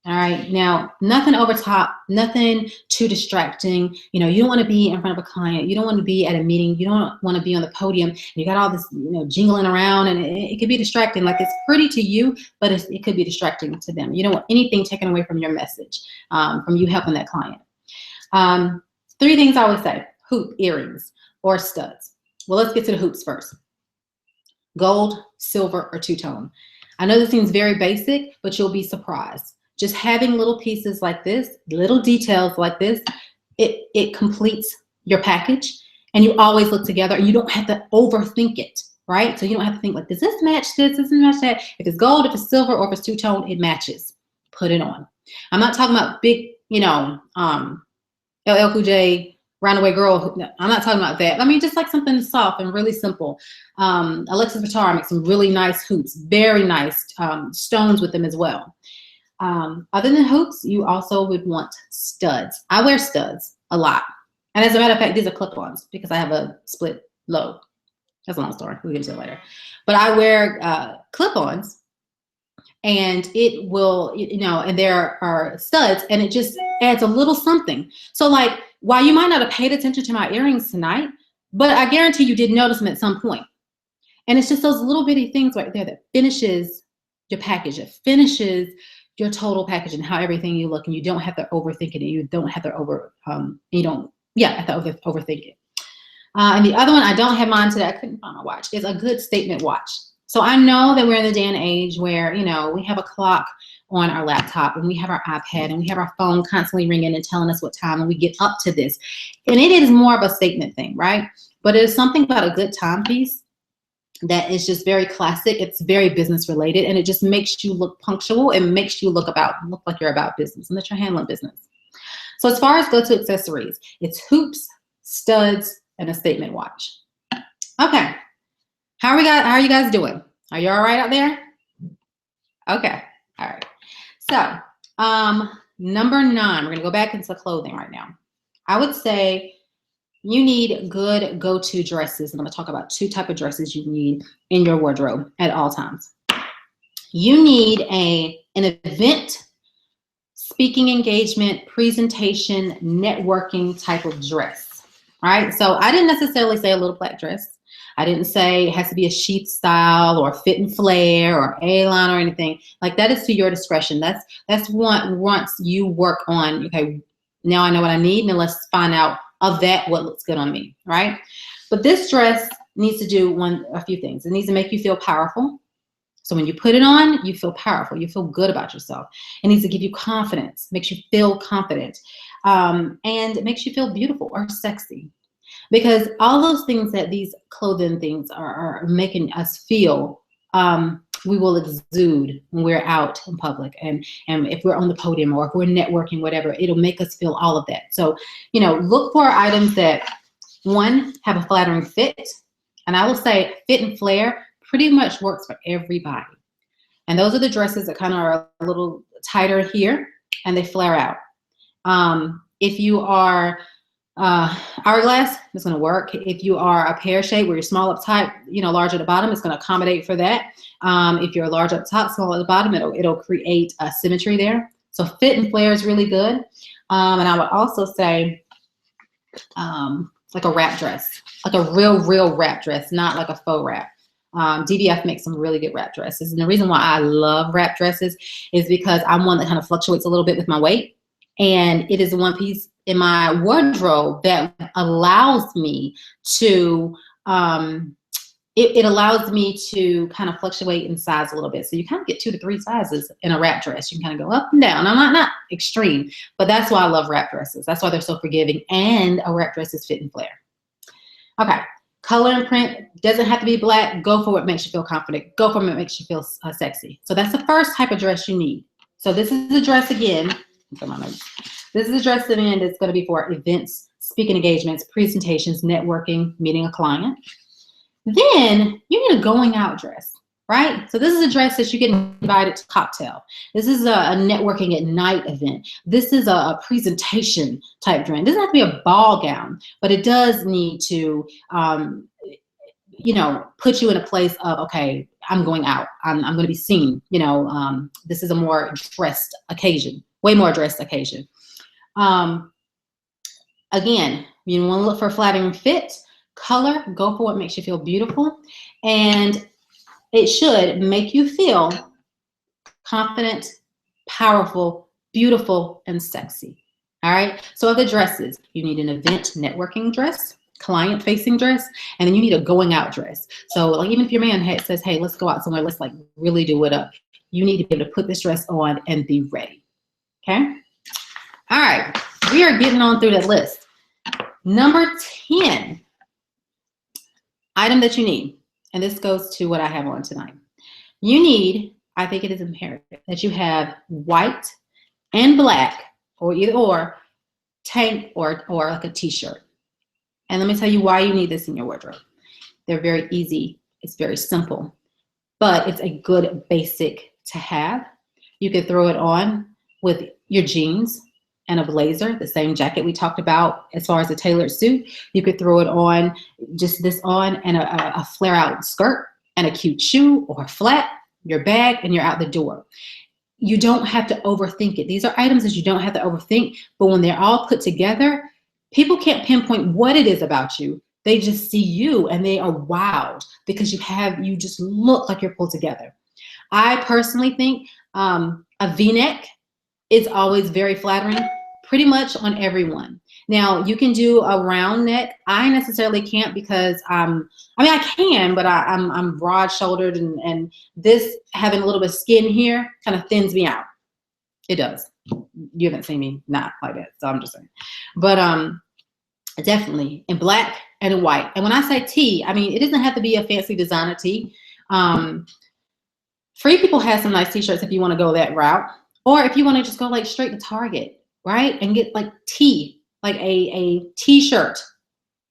All right. Now, nothing over top, nothing too distracting. You know, you don't want to be in front of a client. You don't want to be at a meeting. You don't want to be on the podium. And you got all this, you know, jingling around, and it could be distracting. Like, it's pretty to you, but it could be distracting to them. You don't want anything taken away from your message, from you helping that client. 3 things I always say: hoop, earrings, or studs. Well, let's get to the hoops first. Gold, silver, or two-tone. I know this seems very basic, but you'll be surprised. Just having little pieces like this, little details like this, it completes your package, and you always look together, and you don't have to overthink it. right? So you don't have to think like, does this match this? Does this match that? If it's gold, if it's silver, or if it's two-tone, it matches. Put it on. I'm not talking about big, LL Cool J, Roundaway Girl. No, I'm not talking about that. I mean, just like something soft and really simple. Alexis Vitar makes some really nice hoops, very nice stones with them as well. Other than hoops, you also would want studs. I wear studs a lot. And as a matter of fact, these are clip-ons because I have a split lobe. That's a long story. We'll get into it later. But I wear clip-ons, and it will, and there are studs, and it just adds a little something. So like, while you might not have paid attention to my earrings tonight, but I guarantee you did notice them at some point. And it's just those little bitty things right there that finishes your package. It finishes your total package and how everything you look, and you don't have to overthink it. You don't have to overthink it. And the other one, I don't have mine today. I couldn't find my watch. Is a good statement watch. So I know that we're in the day and age where, we have a clock on our laptop, and we have our iPad, and we have our phone constantly ringing and telling us what time, and we get up to this. And it is more of a statement thing, right? But it is something about a good timepiece that is just very classic. It's very business related, and it just makes you look punctual and makes you look like you're about business and that you're handling business. So as far as go-to accessories, it's hoops, studs, and a statement watch. Okay. How are you guys doing? Are you all right out there? Okay. All right. So, number 9, we're going to go back into clothing right now. I would say you need good go-to dresses. I'm going to talk about 2 types of dresses you need in your wardrobe at all times. You need an event, speaking engagement, presentation, networking type of dress, right? So I didn't necessarily say a little black dress. I didn't say it has to be a sheath style or fit and flare or A-line or anything. Like, that is to your discretion. That's once you work on, okay, now I know what I need, and let's find out of that what looks good on me, right? But this dress needs to do a few things. It needs to make you feel powerful. So when you put it on, you feel powerful. You feel good about yourself. It needs to give you confidence, makes you feel confident, and it makes you feel beautiful or sexy. Because all those things that these clothing things are making us feel, we will exude when we're out in public, and if we're on the podium or if we're networking, whatever, it'll make us feel all of that. So, look for items that, one, have a flattering fit. And I will say fit and flare pretty much works for everybody. And those are the dresses that kind of are a little tighter here and they flare out. If you are hourglass, it's going to work. If you are a pear shape where you're small up top, large at the bottom, it's going to accommodate for that. If you're large up top, small at the bottom, it'll create a symmetry there. So fit and flare is really good. And I would also say like a wrap dress, like a real wrap dress, not like a faux wrap. DBF makes some really good wrap dresses. And the reason why I love wrap dresses is because I'm one that kind of fluctuates a little bit with my weight. And it is one piece in my wardrobe that allows me to, it allows me to kind of fluctuate in size a little bit. So you kind of get 2 to 3 sizes in a wrap dress. You can kind of go up and down. I'm not extreme, but that's why I love wrap dresses. That's why they're so forgiving. And a wrap dress is fit and flare. Okay. Color and print doesn't have to be black. Go for what makes you feel confident. Go for what makes you feel sexy. So that's the first type of dress you need. So this is the dress again. This is a dress that's going to be for events, speaking engagements, presentations, networking, meeting a client. Then you need a going out dress, right? So this is a dress that you get invited to cocktail. This is a networking at night event. This is a presentation type dress. It doesn't have to be a ball gown, but it does need to, put you in a place of, okay, I'm going out. I'm going to be seen. This is a more dressed occasion, way more dressed occasion. Again, you want to look for flattering fit, color, go for what makes you feel beautiful, and it should make you feel confident, powerful, beautiful, and sexy. All right. So other dresses, you need an event networking dress, client facing dress, and then you need a going out dress. So like, even if your man says, hey, let's go out somewhere, let's like really do it up, you need to be able to put this dress on and be ready. Okay. All right. We are getting on through that list. Number 10 item that you need. and this goes to what I have on tonight. You need, I think it is imperative that you have white and black, or either or, tank or like a t-shirt. And let me tell you why you need this in your wardrobe. They're very easy. It's very simple, but it's a good basic to have. You could throw it on with your jeans and a blazer, the same jacket we talked about as far as a tailored suit. You could throw it on, just this on, and a flare out skirt and a cute shoe or a flat, your bag, and you're out the door. You don't have to overthink it. These are items that you don't have to overthink, but when they're all put together, people can't pinpoint what it is about you. They just see you and they are wowed because you just look like you're pulled together. I personally think a V-neck is always very flattering, pretty much on everyone. Now, you can do a round neck. I necessarily can't because I can, but I'm broad-shouldered, and this having a little bit of skin here kind of thins me out. It does. You haven't seen me not like that, so I'm just saying. But definitely in black and in white. And when I say tee, I mean, it doesn't have to be a fancy designer tee. Free People has some nice t-shirts if you want to go that route. Or if you want to just go like straight to Target, right? And get like tee, like a t-shirt,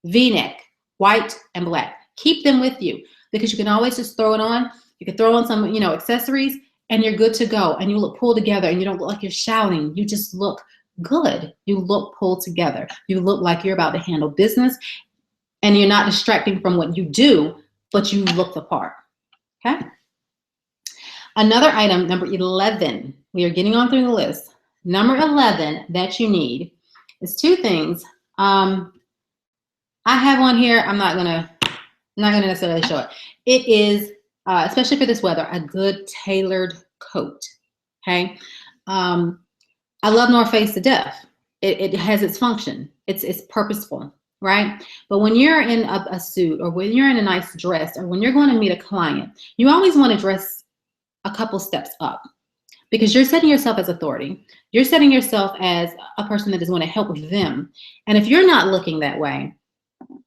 V-neck, white and black. Keep them with you because you can always just throw it on. You can throw on some, accessories and you're good to go. And you look pulled together and you don't look like you're shouting. You just look good. You look pulled together. You look like you're about to handle business and you're not distracting from what you do, but you look the part, okay? Another item, number 11, we are getting on through the list. Number 11 that you need is two things. I have on here, I'm not gonna necessarily show it. It is, especially for this weather, a good tailored coat, okay? I love North Face to death. It has its function. It's purposeful, right? But when you're in a suit or when you're in a nice dress or when you're going to meet a client, you always want to dress a couple steps up because you're setting yourself as authority. You're setting yourself as a person that is going to help with them. And if you're not looking that way,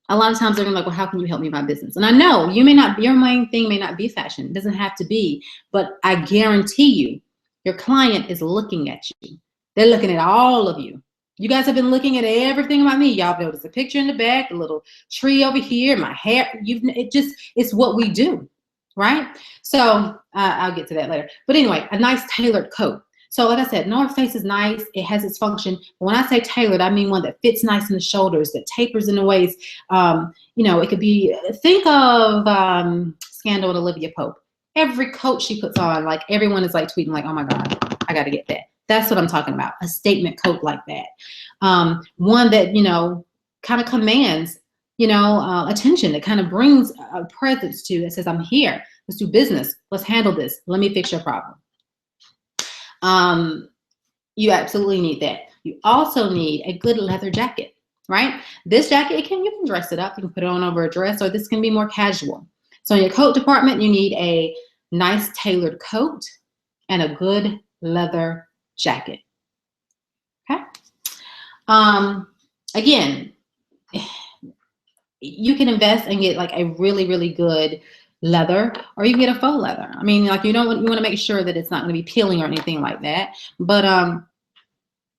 a lot of times they're going to be like, well, how can you help me in my business? And I know you may not, your main thing may not be fashion. It doesn't have to be, but I guarantee you, your client is looking at you. They're looking at all of you. You guys have been looking at everything about me. Y'all noticed a picture in the back, a little tree over here, my hair. It's what we do, right? So I'll get to that later. But anyway, a nice tailored coat. So like I said, North Face is nice. It has its function. But when I say tailored, I mean one that fits nice in the shoulders, that tapers in the waist. It could be, think of Scandal with Olivia Pope. Every coat she puts on, like everyone is like tweeting like, oh my God, I got to get that. That's what I'm talking about. A statement coat like that. One that, kind of commands, attention, that kind of brings a presence to, that says, I'm here. Let's do business. Let's handle this. Let me fix your problem. You absolutely need that. You also need a good leather jacket, right? This jacket, you can dress it up. You can put it on over a dress, or this can be more casual. So in your coat department, you need a nice tailored coat and a good leather jacket. Okay. Again, you can invest and get like a really, really good leather, or you can get a faux leather. I mean, like you want to make sure that it's not going to be peeling or anything like that. But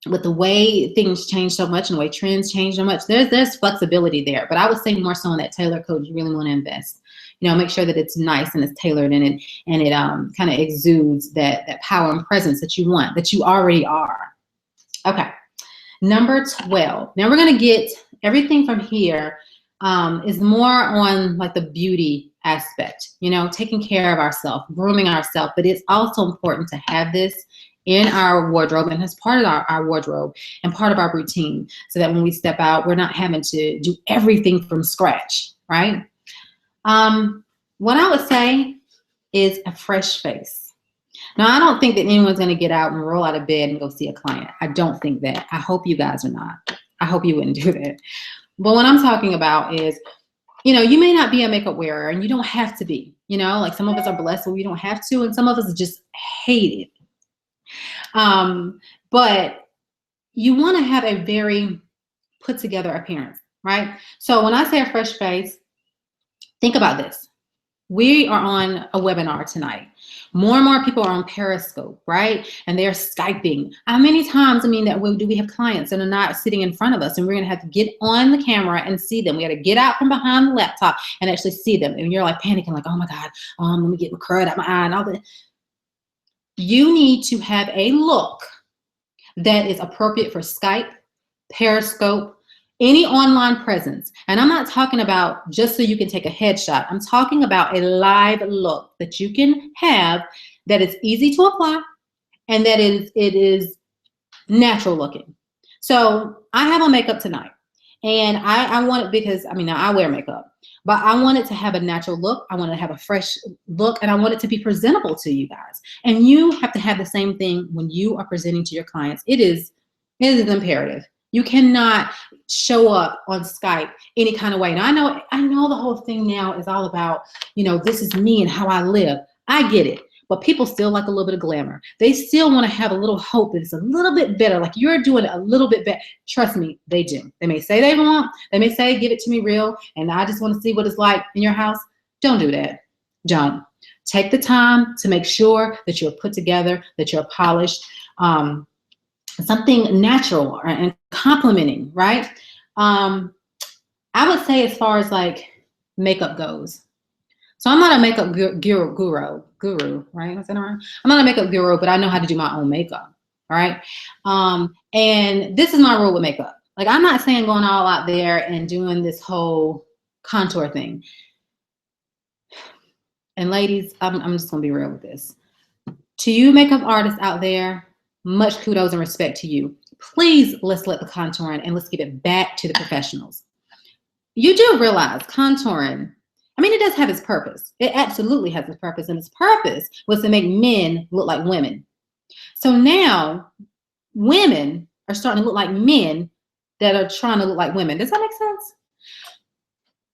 with the way things change so much and the way trends change so much, there's flexibility there. But I would say more so in that tailored coat, you really want to invest. Make sure that it's nice and it's tailored and it kind of exudes that power and presence that you want, that you already are. Okay, number 12. Now we're going to get everything from here is more on like the beauty aspect, taking care of ourselves, grooming ourselves. But it's also important to have this in our wardrobe and as part of our wardrobe and part of our routine, so that when we step out, we're not having to do everything from scratch, right? What I would say is a fresh face. Now, I don't think that anyone's going to get out and roll out of bed and go see a client. I don't think that. I hope you guys are not. I hope you wouldn't do that. But what I'm talking about is, you may not be a makeup wearer and you don't have to be, like some of us are blessed where we don't have to, and some of us just hate it. But you want to have a very put together appearance, right? So when I say a fresh face, think about this. We are on a webinar tonight. More and more people are on Periscope, right? And they're Skyping. How many times, do we have clients that are not sitting in front of us and we're going to have to get on the camera and see them? We got to get out from behind the laptop and actually see them. And you're like panicking, like, oh my God, let me get my crud out my eye and all that. You need to have a look that is appropriate for Skype, Periscope, any online presence. And I'm not talking about just so you can take a headshot. I'm talking about a live look that you can have that is easy to apply and that it is natural looking. So I have on makeup tonight. And I want it because, now I wear makeup, but I want it to have a natural look. I want it to have a fresh look, and I want it to be presentable to you guys. And you have to have the same thing when you are presenting to your clients. It is imperative. You cannot show up on Skype any kind of way. Now, I know the whole thing now is all about, this is me and how I live. I get it. But people still like a little bit of glamour. They still want to have a little hope that it's a little bit better, like you're doing it a little bit better. Trust me, they do. They may say they want, they may say, give it to me real, and I just want to see what it's like in your house. Don't do that. Don't. Take the time to make sure that you're put together, that you're polished, something natural and complimenting, right? I would say as far as like makeup goes, so I'm not a makeup guru, right? Is that right? I'm not a makeup guru, but I know how to do my own makeup, right? And this is my rule with makeup. Like, I'm not saying going all out there and doing this whole contour thing. And ladies, I'm just gonna be real with this. To you makeup artists out there, much kudos and respect to you. Please, let's let the contouring and let's give it back to the professionals. You do realize contouring, it does have its purpose. It absolutely has its purpose, and its purpose was to make men look like women. So now women are starting to look like men that are trying to look like women. Does that make sense?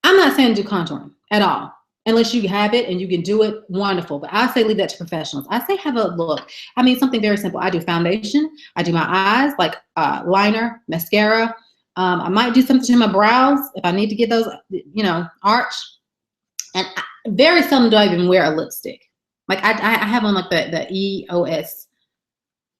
I'm not saying do contouring at all. Unless you have it and you can do it, wonderful. But I say leave that to professionals. I say have a look. Something very simple. I do foundation. I do my eyes, like liner, mascara. I might do something to my brows if I need to get those, arch. And very seldom do I even wear a lipstick. Like I have on like the EOS.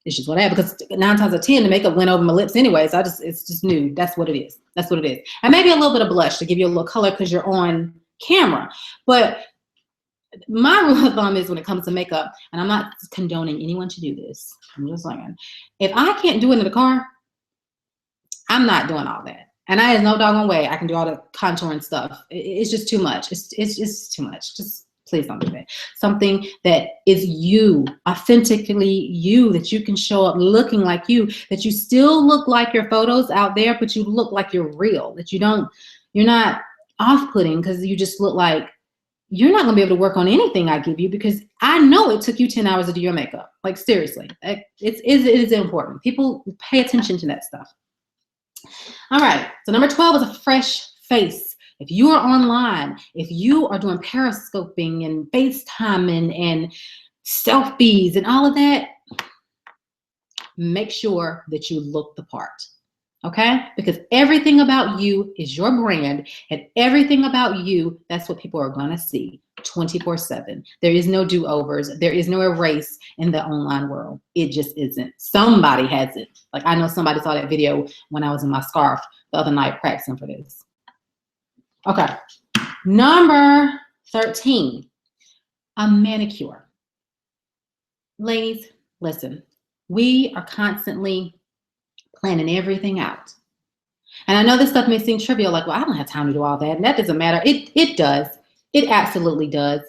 It's just what I have, because 9 times out of 10 the makeup went over my lips anyway. So it's just nude. That's what it is. That's what it is. And maybe a little bit of blush to give you a little color because you're on camera. But my rule of thumb is when it comes to makeup, and I'm not condoning anyone to do this. I'm just saying, if I can't do it in the car, I'm not doing all that. And there's no doggone way I can do all the contouring stuff. It's just too much. It's just too much. Just please don't do that. Something that is you, authentically you, that you can show up looking like you, that you still look like your photos out there, but you look like you're real, that you're not off-putting because you just look like you're not going to be able to work on anything I give you, because I know it took you 10 hours to do your makeup. Like, seriously, it is important. People pay attention to that stuff. All right, so number 12 is a fresh face. If you are online, if you are doing periscoping and FaceTiming and selfies and all of that, make sure that you look the part, okay? Because everything about you is your brand, and everything about you, that's what people are gonna see 24/7. There is no do-overs. There is no erase in the online world. It just isn't. Somebody has it. Like, I know somebody saw that video when I was in my scarf the other night practicing for this. Okay, number 13, a manicure. Ladies, listen, we are constantly planning everything out. And I know this stuff may seem trivial, like, well, I don't have time to do all that. And that doesn't matter. It does. It absolutely does.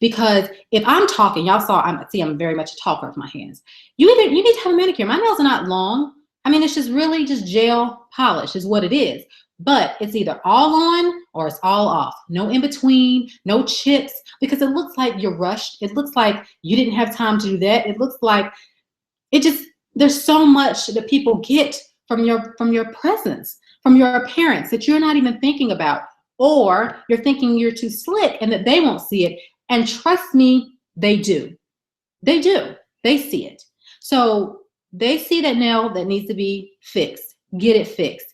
Because if I'm talking, y'all saw, I'm very much a talker with my hands. You need to have a manicure. My nails are not long. It's just really just gel polish is what it is. But it's either all on or it's all off. No in between, no chips, because it looks like you're rushed. It looks like you didn't have time to do that. It looks like there's so much that people get from your presence, from your appearance, that you're not even thinking about, or you're thinking you're too slick and that they won't see it. And trust me, they do. They do. They see it. So they see that nail that needs to be fixed. Get it fixed.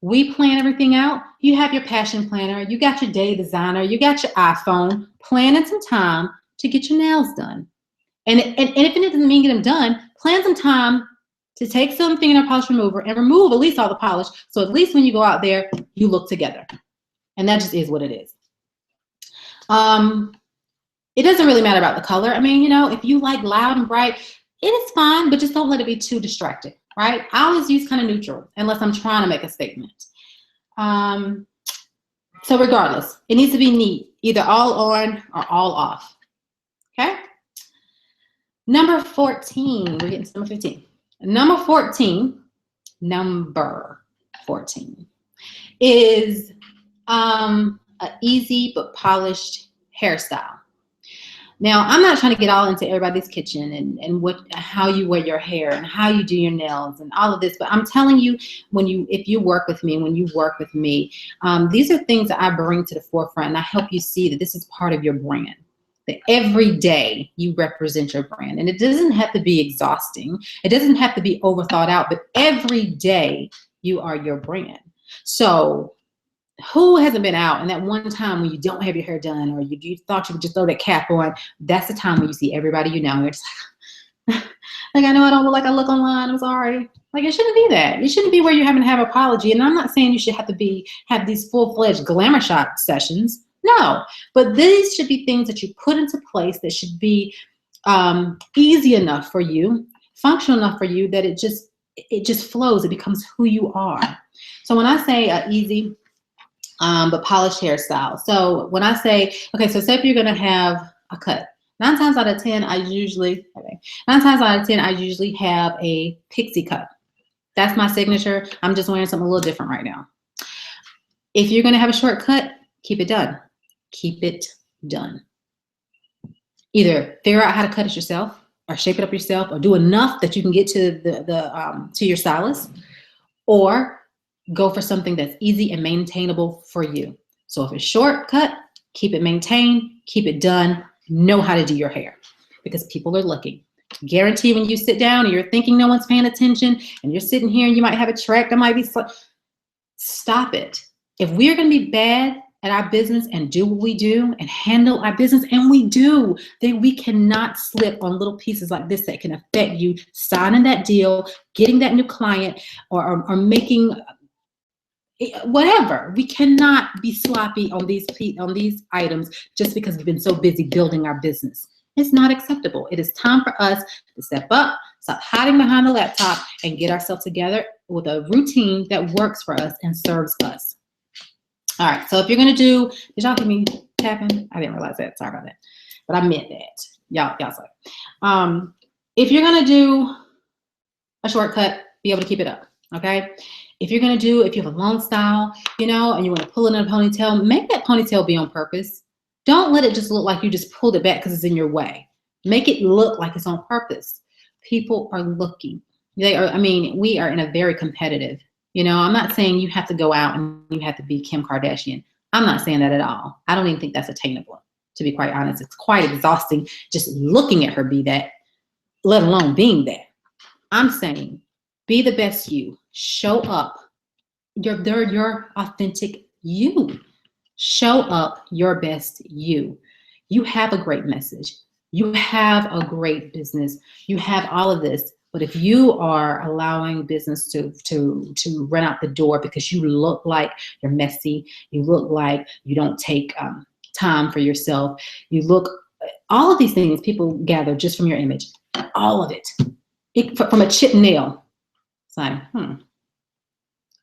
We plan everything out. You have your passion planner. You got your day designer. You got your iPhone. Planning some time to get your nails done. And if it doesn't mean get them done, plan some time to take some fingernail polish remover and remove at least all the polish. So at least when you go out there, you look together. And that just is what it is. It doesn't really matter about the color. I mean, you know, if you like loud and bright, it is fine, but just don't let it be too distracting, right? I always use kind of neutral unless I'm trying to make a statement. So regardless, it needs to be neat, either all on or all off, okay? Number 14, we're getting to number 15. Number 14 is an easy but polished hairstyle. Now, I'm not trying to get all into everybody's kitchen and how you wear your hair and how you do your nails and all of this, but I'm telling you, if you work with me, these are things that I bring to the forefront, and I help you see that this is part of your brand. That every day you represent your brand, and it doesn't have to be exhausting. It doesn't have to be over thought out, but every day you are your brand. So who hasn't been out and that one time when you don't have your hair done or you thought you could just throw that cap on? That's the time when you see everybody you know. You're just like, I know I don't look like I look online. I'm sorry. Like, it shouldn't be that. It shouldn't be where you're having to have an apology. And I'm not saying you should have to have these full-fledged glamour shot sessions. No, but these should be things that you put into place that should be easy enough for you, functional enough for you, that it just flows. It becomes who you are. So when I say easy but polished hairstyle. So when I say, okay, so say if you're gonna have a cut, 9 times out of 10, I usually have a pixie cut. That's my signature. I'm just wearing something a little different right now. If you're gonna have a short cut, keep it done. Keep it done. Either figure out how to cut it yourself, or shape it up yourself, or do enough that you can get to to your stylist, or go for something that's easy and maintainable for you. So if it's short cut, keep it maintained, keep it done, know how to do your hair, because people are looking. Guarantee when you sit down and you're thinking no one's paying attention and you're sitting here and you might have a track that might be, stop it. If we're gonna be bad at our business and do what we do and handle our business, and we do, then we cannot slip on little pieces like this that can affect you signing that deal, getting that new client, or making whatever. We cannot be sloppy on these items just because we've been so busy building our business. It's not acceptable. It is time for us to step up, stop hiding behind the laptop, and get ourselves together with a routine that works for us and serves us. All right, so if you're gonna do, did y'all hear me tapping? I didn't realize that, sorry about that. But I meant that. Y'all saw it. If you're gonna do a shortcut, be able to keep it up, okay? If you have a long style, you know, and you want to pull it in a ponytail, make that ponytail be on purpose. Don't let it just look like you just pulled it back because it's in your way. Make it look like it's on purpose. People are looking. We are in a very competitive, you know, I'm not saying you have to go out and you have to be Kim Kardashian. I'm not saying that at all. I don't even think that's attainable, to be quite honest. It's quite exhausting just looking at her be that, let alone being that. I'm saying be the best you. Show up. Your authentic you. Show up your best you. You have a great message. You have a great business. You have all of this. But if you are allowing business to run out the door because you look like you're messy, you look like you don't take time for yourself, all of these things people gather just from your image. All of it from a chipped nail. It's like, I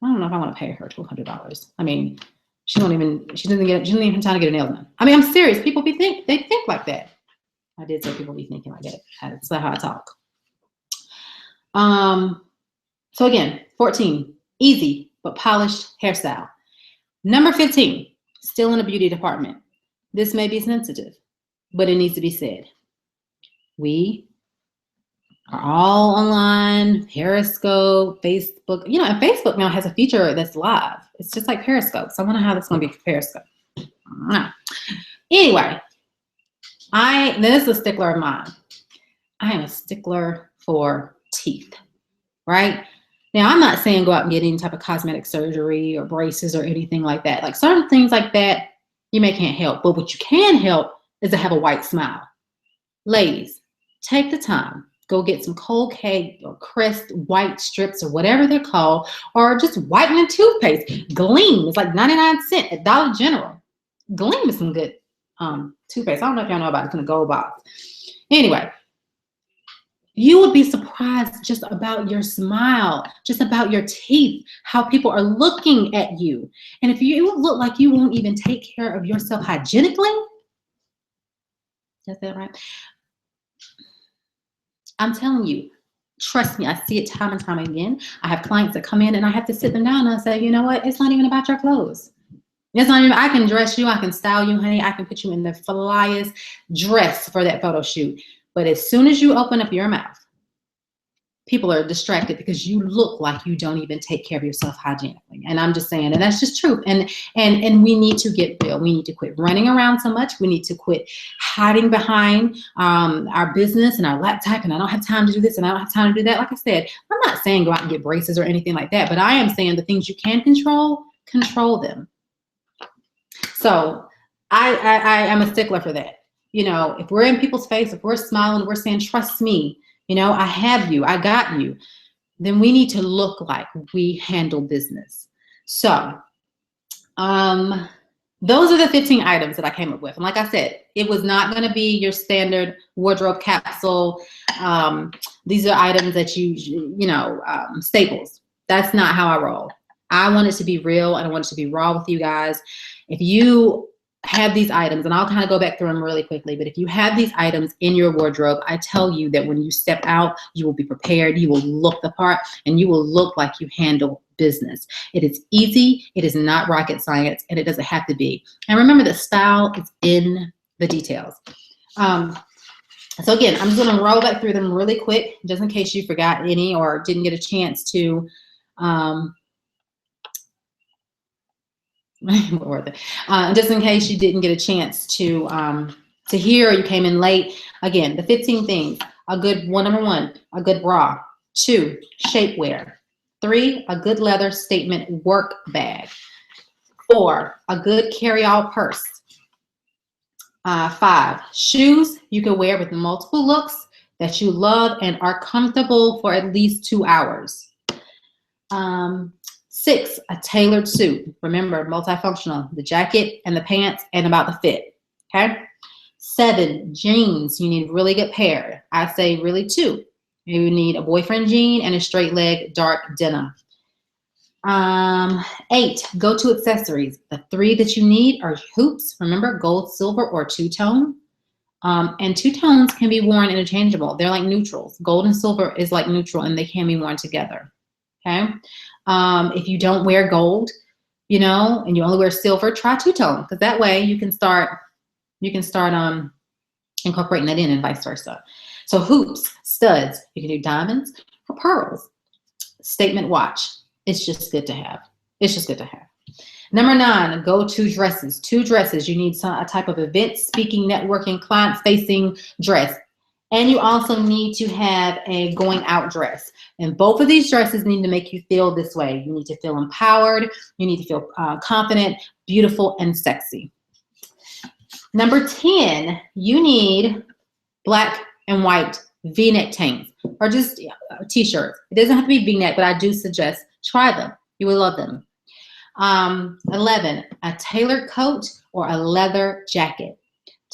don't know if I want to pay her $1,200. I mean, she doesn't even have time to get her nails done. I mean, I'm serious. People they think like that. I did say people be thinking like that. That's not how I talk. So again, 14, easy but polished hairstyle. Number 15, still in the beauty department. This may be sensitive, but it needs to be said. We are all online, Periscope, Facebook. You know, and Facebook now has a feature that's live. It's just like Periscope. So I wonder how that's going to be for Periscope. Anyway, this is a stickler of mine. I am a stickler for teeth, right? Now, I'm not saying go out and get any type of cosmetic surgery or braces or anything like that. Like certain things like that, you may can't help. But what you can help is to have a white smile. Ladies, take the time. Go get some cold cake or Crest white strips or whatever they're called, or just whitening toothpaste. Gleam is like 99 cents at Dollar General. Gleam is some good toothpaste. I don't know if y'all know about it. It's in a gold box. Anyway, you would be surprised just about your smile, just about your teeth, how people are looking at you. And if you look like you won't even take care of yourself hygienically, is that right? I'm telling you, trust me, I see it time and time again. I have clients that come in and I have to sit them down and I say, you know what? It's not even about your clothes. It's not even, I can dress you, I can style you, honey. I can put you in the flyest dress for that photo shoot. But as soon as you open up your mouth, people are distracted because you look like you don't even take care of yourself hygienically. And I'm just saying, and that's just true. And we need to get real. We need to quit running around so much. We need to quit hiding behind our business and our laptop. And I don't have time to do this and I don't have time to do that. Like I said, I'm not saying go out and get braces or anything like that, but I am saying the things you can control them. So I am a stickler for that. You know, if we're in people's face, if we're smiling, we're saying, trust me, you know, I have you, I got you, then we need to look like we handle business. So those are the 15 items that I came up with. And like I said, it was not going to be your standard wardrobe capsule. These are items that staples. That's not how I roll. I want it to be real and I want it to be raw with you guys. If you have these items, and I'll kind of go back through them really quickly, but if you have these items in your wardrobe, I tell you that when you step out, you will be prepared, you will look the part, and you will look like you handle business. It is easy, it is not rocket science, and it doesn't have to be. And remember that style is in the details. So again, I'm just going to roll back through them really quick, just in case you forgot any or didn't get a chance to just in case you didn't get a chance to hear or you came in late. Again, the 15 things. Number one, a good bra. 2, shapewear. 3, a good leather statement work bag. 4, a good carry-all purse. 5, shoes you can wear with multiple looks that you love and are comfortable for at least 2 hours. 6, a tailored suit. Remember, multifunctional, the jacket and the pants and about the fit, okay? 7, jeans. You need really good pair. I say really 2. You need a boyfriend jean and a straight leg dark denim. 8, go-to accessories. The 3 that you need are hoops. Remember, gold, silver, or two-tone. And two-tones can be worn interchangeable. They're like neutrals. Gold and silver is like neutral and they can be worn together, okay? If you don't wear gold, you know, and you only wear silver, try two-tone, because that way you can start incorporating that in and vice versa. So hoops, studs, you can do diamonds or pearls. Statement watch. It's just good to have. It's just good to have. Number 9, go-to dresses. 2 dresses. You need a type of event, speaking, networking, client-facing dress. And you also need to have a going out dress. And both of these dresses need to make you feel this way. You need to feel empowered. You need to feel confident, beautiful, and sexy. Number 10, you need black and white V-neck tanks or just t-shirts. It doesn't have to be V-neck, but I do suggest try them. You will love them. 11, a tailored coat or a leather jacket.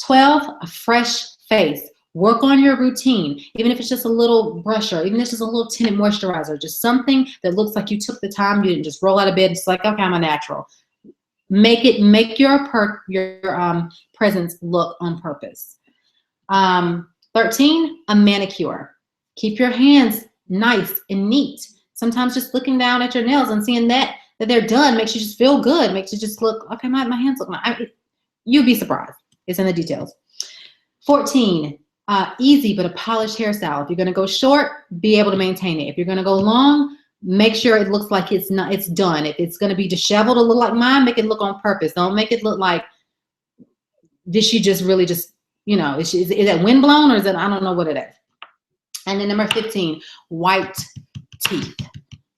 12, a fresh face. Work on your routine, even if it's just a little brusher, even if it's just a little tinted moisturizer, just something that looks like you took the time. You didn't just roll out of bed. It's like, okay, I'm a natural. Make your presence look on purpose. 13, a manicure. Keep your hands nice and neat. Sometimes just looking down at your nails and seeing that they're done makes you just feel good. Makes you just look, okay, my hands look nice. You'd be surprised. It's in the details. 14, easy but a polished hairstyle. If you're going to go short, be able to maintain it. If you're going to go long, make sure it looks like it's done. If it's going to be disheveled to look like mine, make it look on purpose. Don't make it look like this. She just really just, you know, is that wind blown or is it, I don't know what it is. And then number 15, white teeth.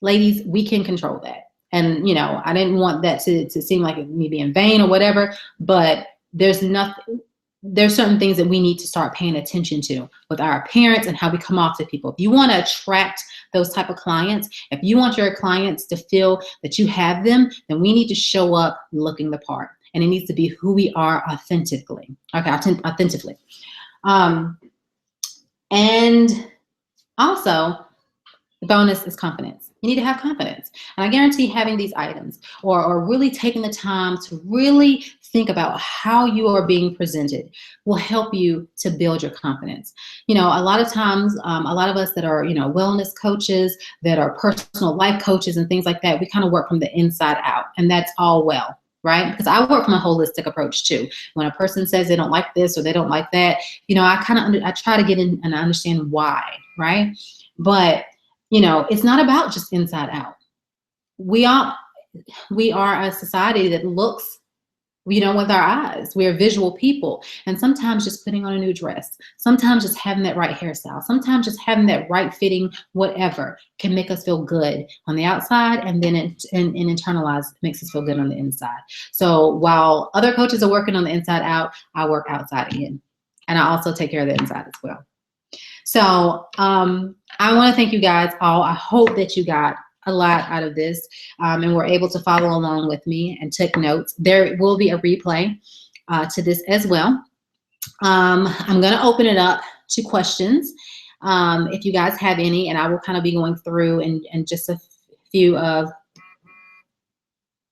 ladies, we can control that. And, you know, I didn't want that to seem like me being vain or whatever, but there's certain things that we need to start paying attention to with our appearance and how we come off to people. If you want to attract those type of clients, if you want your clients to feel that you have them, then we need to show up looking the part. And it needs to be who we are authentically. Okay, authentically. And also, the bonus is confidence. You need to have confidence. And I guarantee having these items or really taking the time to really think about how you are being presented will help you to build your confidence. You know, a lot of times, a lot of us that are, you know, wellness coaches, that are personal life coaches and things like that, we kind of work from the inside out, and that's all well, right? Because I work from a holistic approach too. When a person says they don't like this or they don't like that, you know, I try to get in and understand why, right? But you know, it's not about just inside out. We are a society that looks, you know, with our eyes. We're visual people. And sometimes just putting on a new dress, sometimes just having that right hairstyle, sometimes just having that right fitting whatever can make us feel good on the outside, and then internalized makes us feel good on the inside. So while other coaches are working on the inside out, I work outside in. And I also take care of the inside as well. So I want to thank you guys all. I hope that you got a lot out of this and were able to follow along with me and take notes. There will be a replay to this as well. I'm going to open it up to questions if you guys have any, and I will kind of be going through in just a few of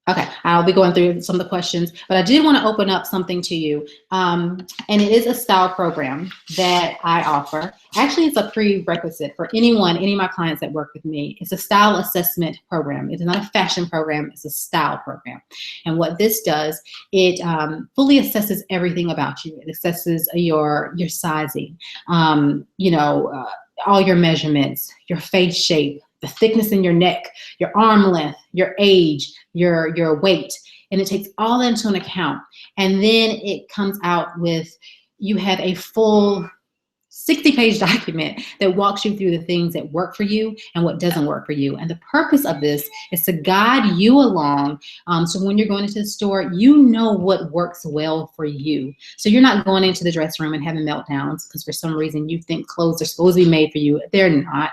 Okay, I'll be going through some of the questions, but I did want to open up something to you. And it is a style program that I offer. Actually, it's a prerequisite for any of my clients that work with me. It's a style assessment program. It is not a fashion program, it's a style program. And what this does, it fully assesses everything about you. It assesses your sizing, all your measurements, your face shape, the thickness in your neck, your arm length, your age, your weight, and it takes all that into an account. And then it comes out with, you have a full 60-page document that walks you through the things that work for you and what doesn't work for you. And the purpose of this is to guide you along, so when you're going into the store, you know what works well for you. So you're not going into the dress room and having meltdowns because for some reason you think clothes are supposed to be made for you. They're not.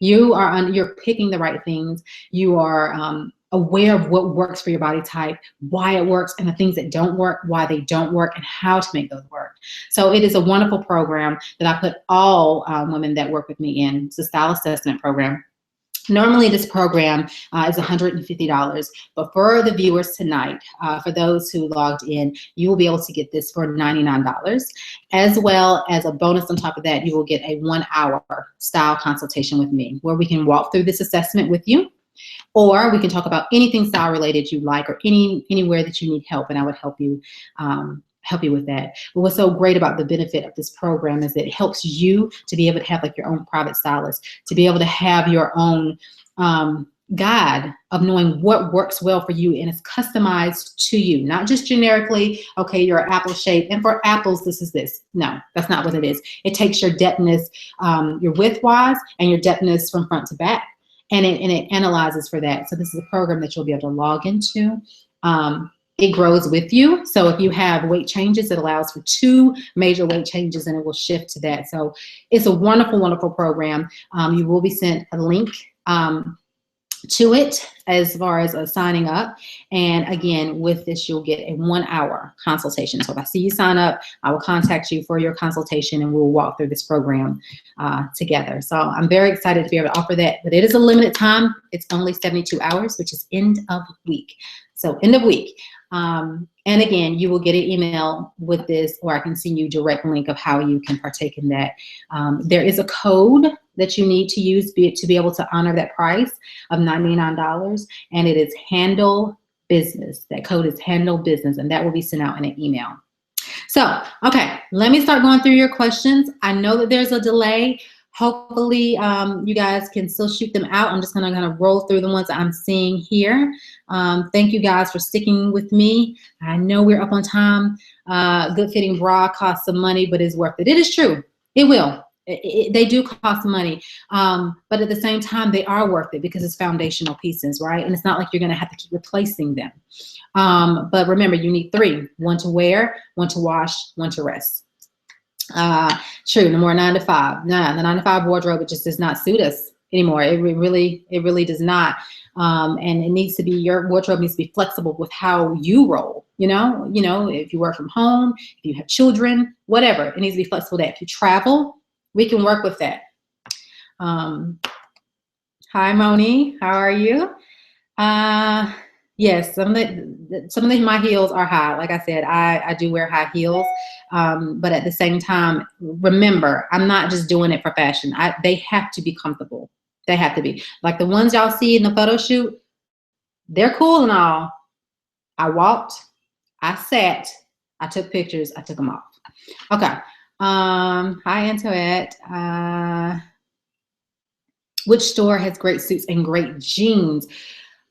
You're picking the right things. You are aware of what works for your body type, why it works, and the things that don't work, why they don't work, and how to make those work. So it is a wonderful program that I put all women that work with me in. It's a style assessment program. Normally this program is $150, but for the viewers tonight, for those who logged in, you will be able to get this for $99. As well as a bonus on top of that, you will get a 1-hour style consultation with me where we can walk through this assessment with you, or we can talk about anything style related you like, or anywhere that you need help, and I would help you with that. But what's so great about the benefit of this program is that it helps you to be able to have like your own private stylist, to be able to have your own guide of knowing what works well for you, and it's customized to you, not just generically, okay, you're an apple shape, and for apples, this is this. No, that's not what it is. It takes your depthness, your width-wise, and your depthness from front to back, and it analyzes for that. So this is a program that you'll be able to log into. It grows with you. So if you have weight changes, it allows for 2 major weight changes and it will shift to that. So it's a wonderful, wonderful program. You will be sent a link to it as far as signing up. And again, with this, you'll get a 1-hour consultation. So if I see you sign up, I will contact you for your consultation and we'll walk through this program together. So I'm very excited to be able to offer that, but it is a limited time. It's only 72 hours, which is end of week. So end of week. And again, you will get an email with this, or I can send you a direct link of how you can partake in that. There is a code that you need to use to be able to honor that price of $99, and it is Handle Business. That code is Handle Business, and that will be sent out in an email. So, okay, let me start going through your questions. I know that there's a delay. Hopefully, you guys can still shoot them out. I'm just gonna kind of roll through the ones that I'm seeing here. Thank you guys for sticking with me. I know we're up on time. Good fitting bra costs some money, but it's worth it. It is true. It will. They do cost money, but at the same time, they are worth it because it's foundational pieces, right? And it's not like you're going to have to keep replacing them. But remember, you need 3: 1 to wear, 1 to wash, 1 to rest. True, no more 9 to 5. Nah, the 9 to 5 wardrobe, it just does not suit us anymore. It really does not. And it needs to be, your wardrobe needs to be flexible with how you roll. You know, if you work from home, if you have children, whatever, it needs to be flexible. That if you travel, we can work with that. Hi, Moni, how are you? Yes, some of my heels are high. Like I said, I do wear high heels, but at the same time, remember, I'm not just doing it for fashion. They have to be comfortable. They have to be. Like the ones y'all see in the photo shoot, they're cool and all. I walked, I sat, I took pictures, I took them off. Okay. Hi, Antoinette. Which store has great suits and great jeans?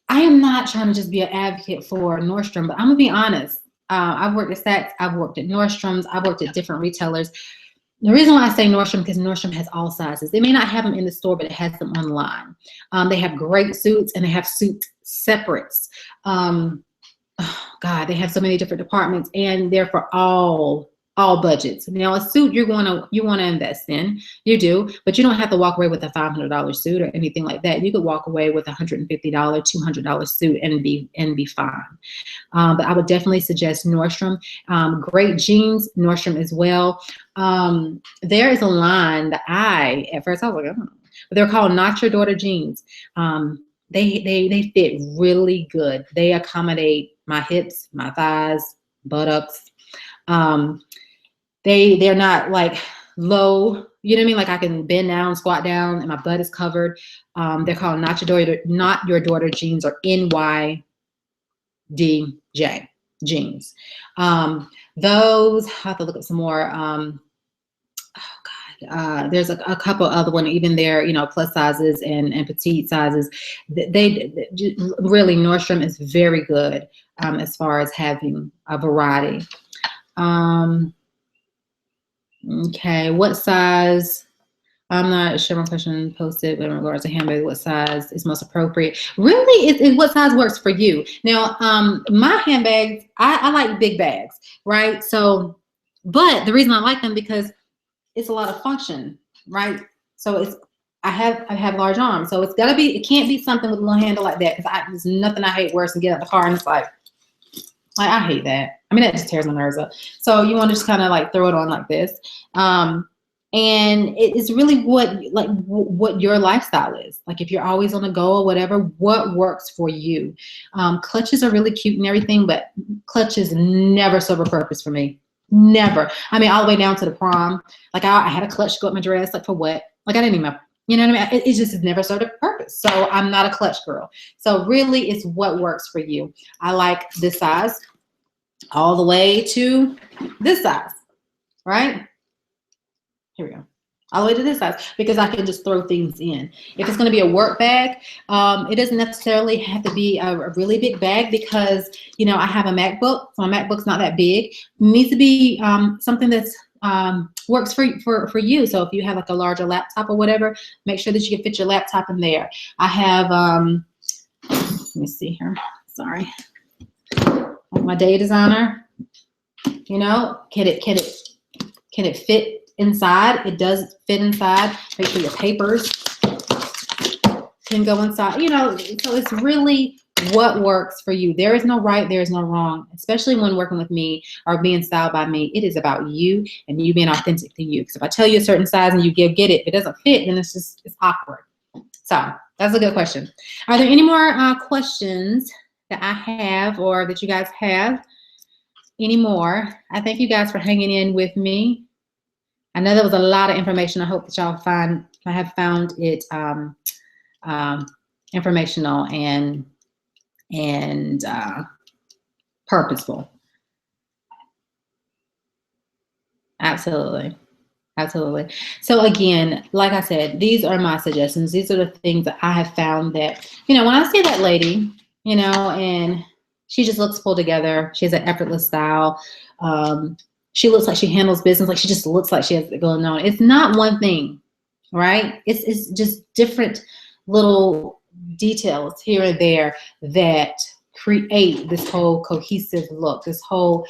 I am not trying to just be an advocate for Nordstrom, but I'm gonna be honest. I've worked at Saks, I've worked at Nordstrom's, I've worked at different retailers. The reason why I say Nordstrom, because Nordstrom has all sizes. They may not have them in the store, but it has them online. They have great suits and they have suit separates. Oh God, they have so many different departments and they're for all budgets. Now a suit you want to invest in, you do, but you don't have to walk away with a $500 suit or anything like that. You could walk away with a $150, $200 suit and be fine. But I would definitely suggest Nordstrom. Great jeans, Nordstrom as well. There is a line that at first I was like, oh, but they're called Not Your Daughter jeans. They fit really good. They accommodate my hips, my thighs, buttocks. They're not like low, you know what I mean? Like I can bend down, squat down, and my butt is covered. They're called Not Your Daughter jeans, or NYDJ jeans. Those, I have to look up some more. There's a couple other one, even there, plus sizes and petite sizes. They really, Nordstrom is very good as far as having a variety. Okay, what size? I'm not sure my question posted in regards to handbag. What size is most appropriate? Really, it's what size works for you. Now, my handbags, I like big bags, right? So, but the reason I like them because it's a lot of function, right? So I have large arms, so it can't be something with a little handle like that, because there's nothing I hate worse than get out the car and it's like I hate that. I mean, that just tears my nerves up. So you want to just kind of like throw it on like this. And it's really what your lifestyle is. Like if you're always on the go or whatever, what works for you. Clutches are really cute and everything, but clutches never serve a purpose for me. Never. I mean, all the way down to the prom. Like I had a clutch go up my dress. Like for what? Like I didn't even, you know what I mean? It just has never served a purpose. So I'm not a clutch girl. So really it's what works for you. I like this size all the way to this size, right? Here we go. All the way to this size, because I can just throw things in. If it's going to be a work bag, it doesn't necessarily have to be a really big bag, because I have a MacBook, so my MacBook's not that big. It needs to be something that's works for you. So if you have like a larger laptop or whatever, make sure that you can fit your laptop in there. I have let me see here. Sorry, my day designer. Can it fit inside? It does fit inside. Make sure your papers can go inside. So it's really what works for you. There is no right, there is no wrong, especially when working with me or being styled by me. It is about you and you being authentic to you. Because if I tell you a certain size and you get it, if it doesn't fit, then it's awkward. So that's a good question. Are there any more questions that I have or that you guys have anymore? I thank you guys for hanging in with me. I know that was a lot of information. I hope that y'all have found it informational and purposeful. Absolutely. Absolutely. So again, like I said, these are my suggestions. These are the things that I have found that, when I see that lady, and she just looks pulled together. She has an effortless style. she looks like she handles business, like she just looks like she has it going on. It's not one thing, right? It's just different little details here and there that create this whole cohesive look, this whole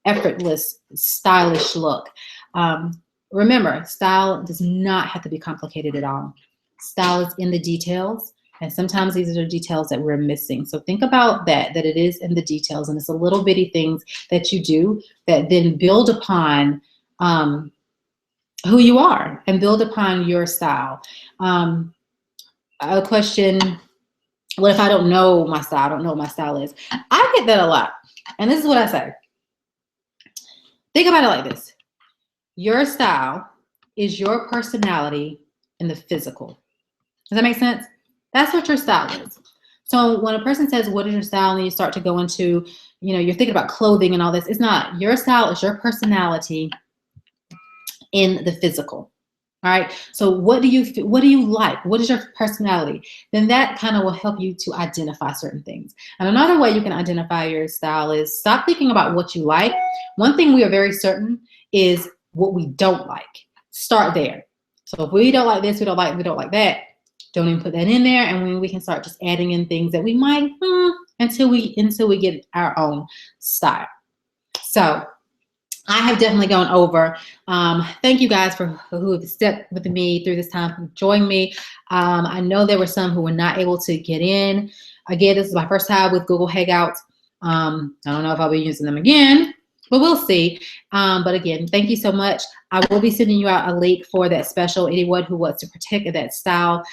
effortless, stylish look. Remember, style does not have to be complicated at all. Style is in the details. And sometimes these are the details that we're missing. So think about that it is in the details, and it's a little bitty things that you do that then build upon who you are and build upon your style. A question, what if I don't know my style? I don't know what my style is. I get that a lot. And this is what I say. Think about it like this. Your style is your personality in the physical. Does that make sense? That's what your style is. So when a person says, what is your style? And you start to go into, you're thinking about clothing and all this. It's not. Your style is your personality in the physical. All right. So what do you like? What is your personality? Then that kind of will help you to identify certain things. And another way you can identify your style is stop thinking about what you like. One thing we are very certain is what we don't like. Start there. So if we don't like this, we don't like that. Don't even put that in there, and when we can start just adding in things that we might until we get our own style. So I have definitely gone over. Thank you guys who have stepped with me through this time, for joining me. I know there were some who were not able to get in. Again, this is my first time with Google Hangouts. I don't know if I'll be using them again, but we'll see. But again, thank you so much. I will be sending you out a link for that special anyone who wants to protect that style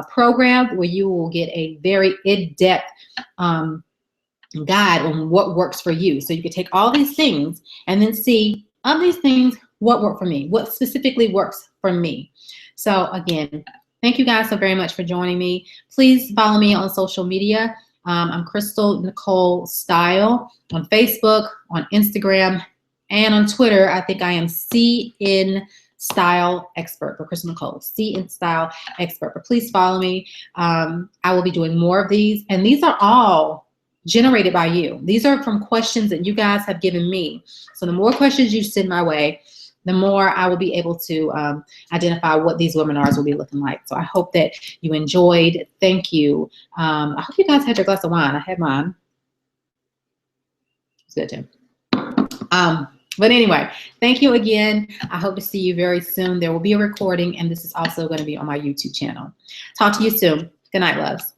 program, where you will get a very in-depth guide on what works for you. So you can take all these things and then see, of these things, what worked for me, what specifically works for me. So again, thank you guys so very much for joining me. Please follow me on social media. I'm Crystal Nichole Style on Facebook, on Instagram, and on Twitter. I think I am C in Style Expert for Crystal Nichole, C in Style Expert. But please follow me. I will be doing more of these, and these are all generated by you. These are from questions that you guys have given me. So the more questions you send my way, the more I will be able to identify what these webinars will be looking like. So I hope that you enjoyed. Thank you. I hope you guys had your glass of wine. I had mine. It's good too. But anyway, thank you again. I hope to see you very soon. There will be a recording, and this is also going to be on my YouTube channel. Talk to you soon. Good night, loves.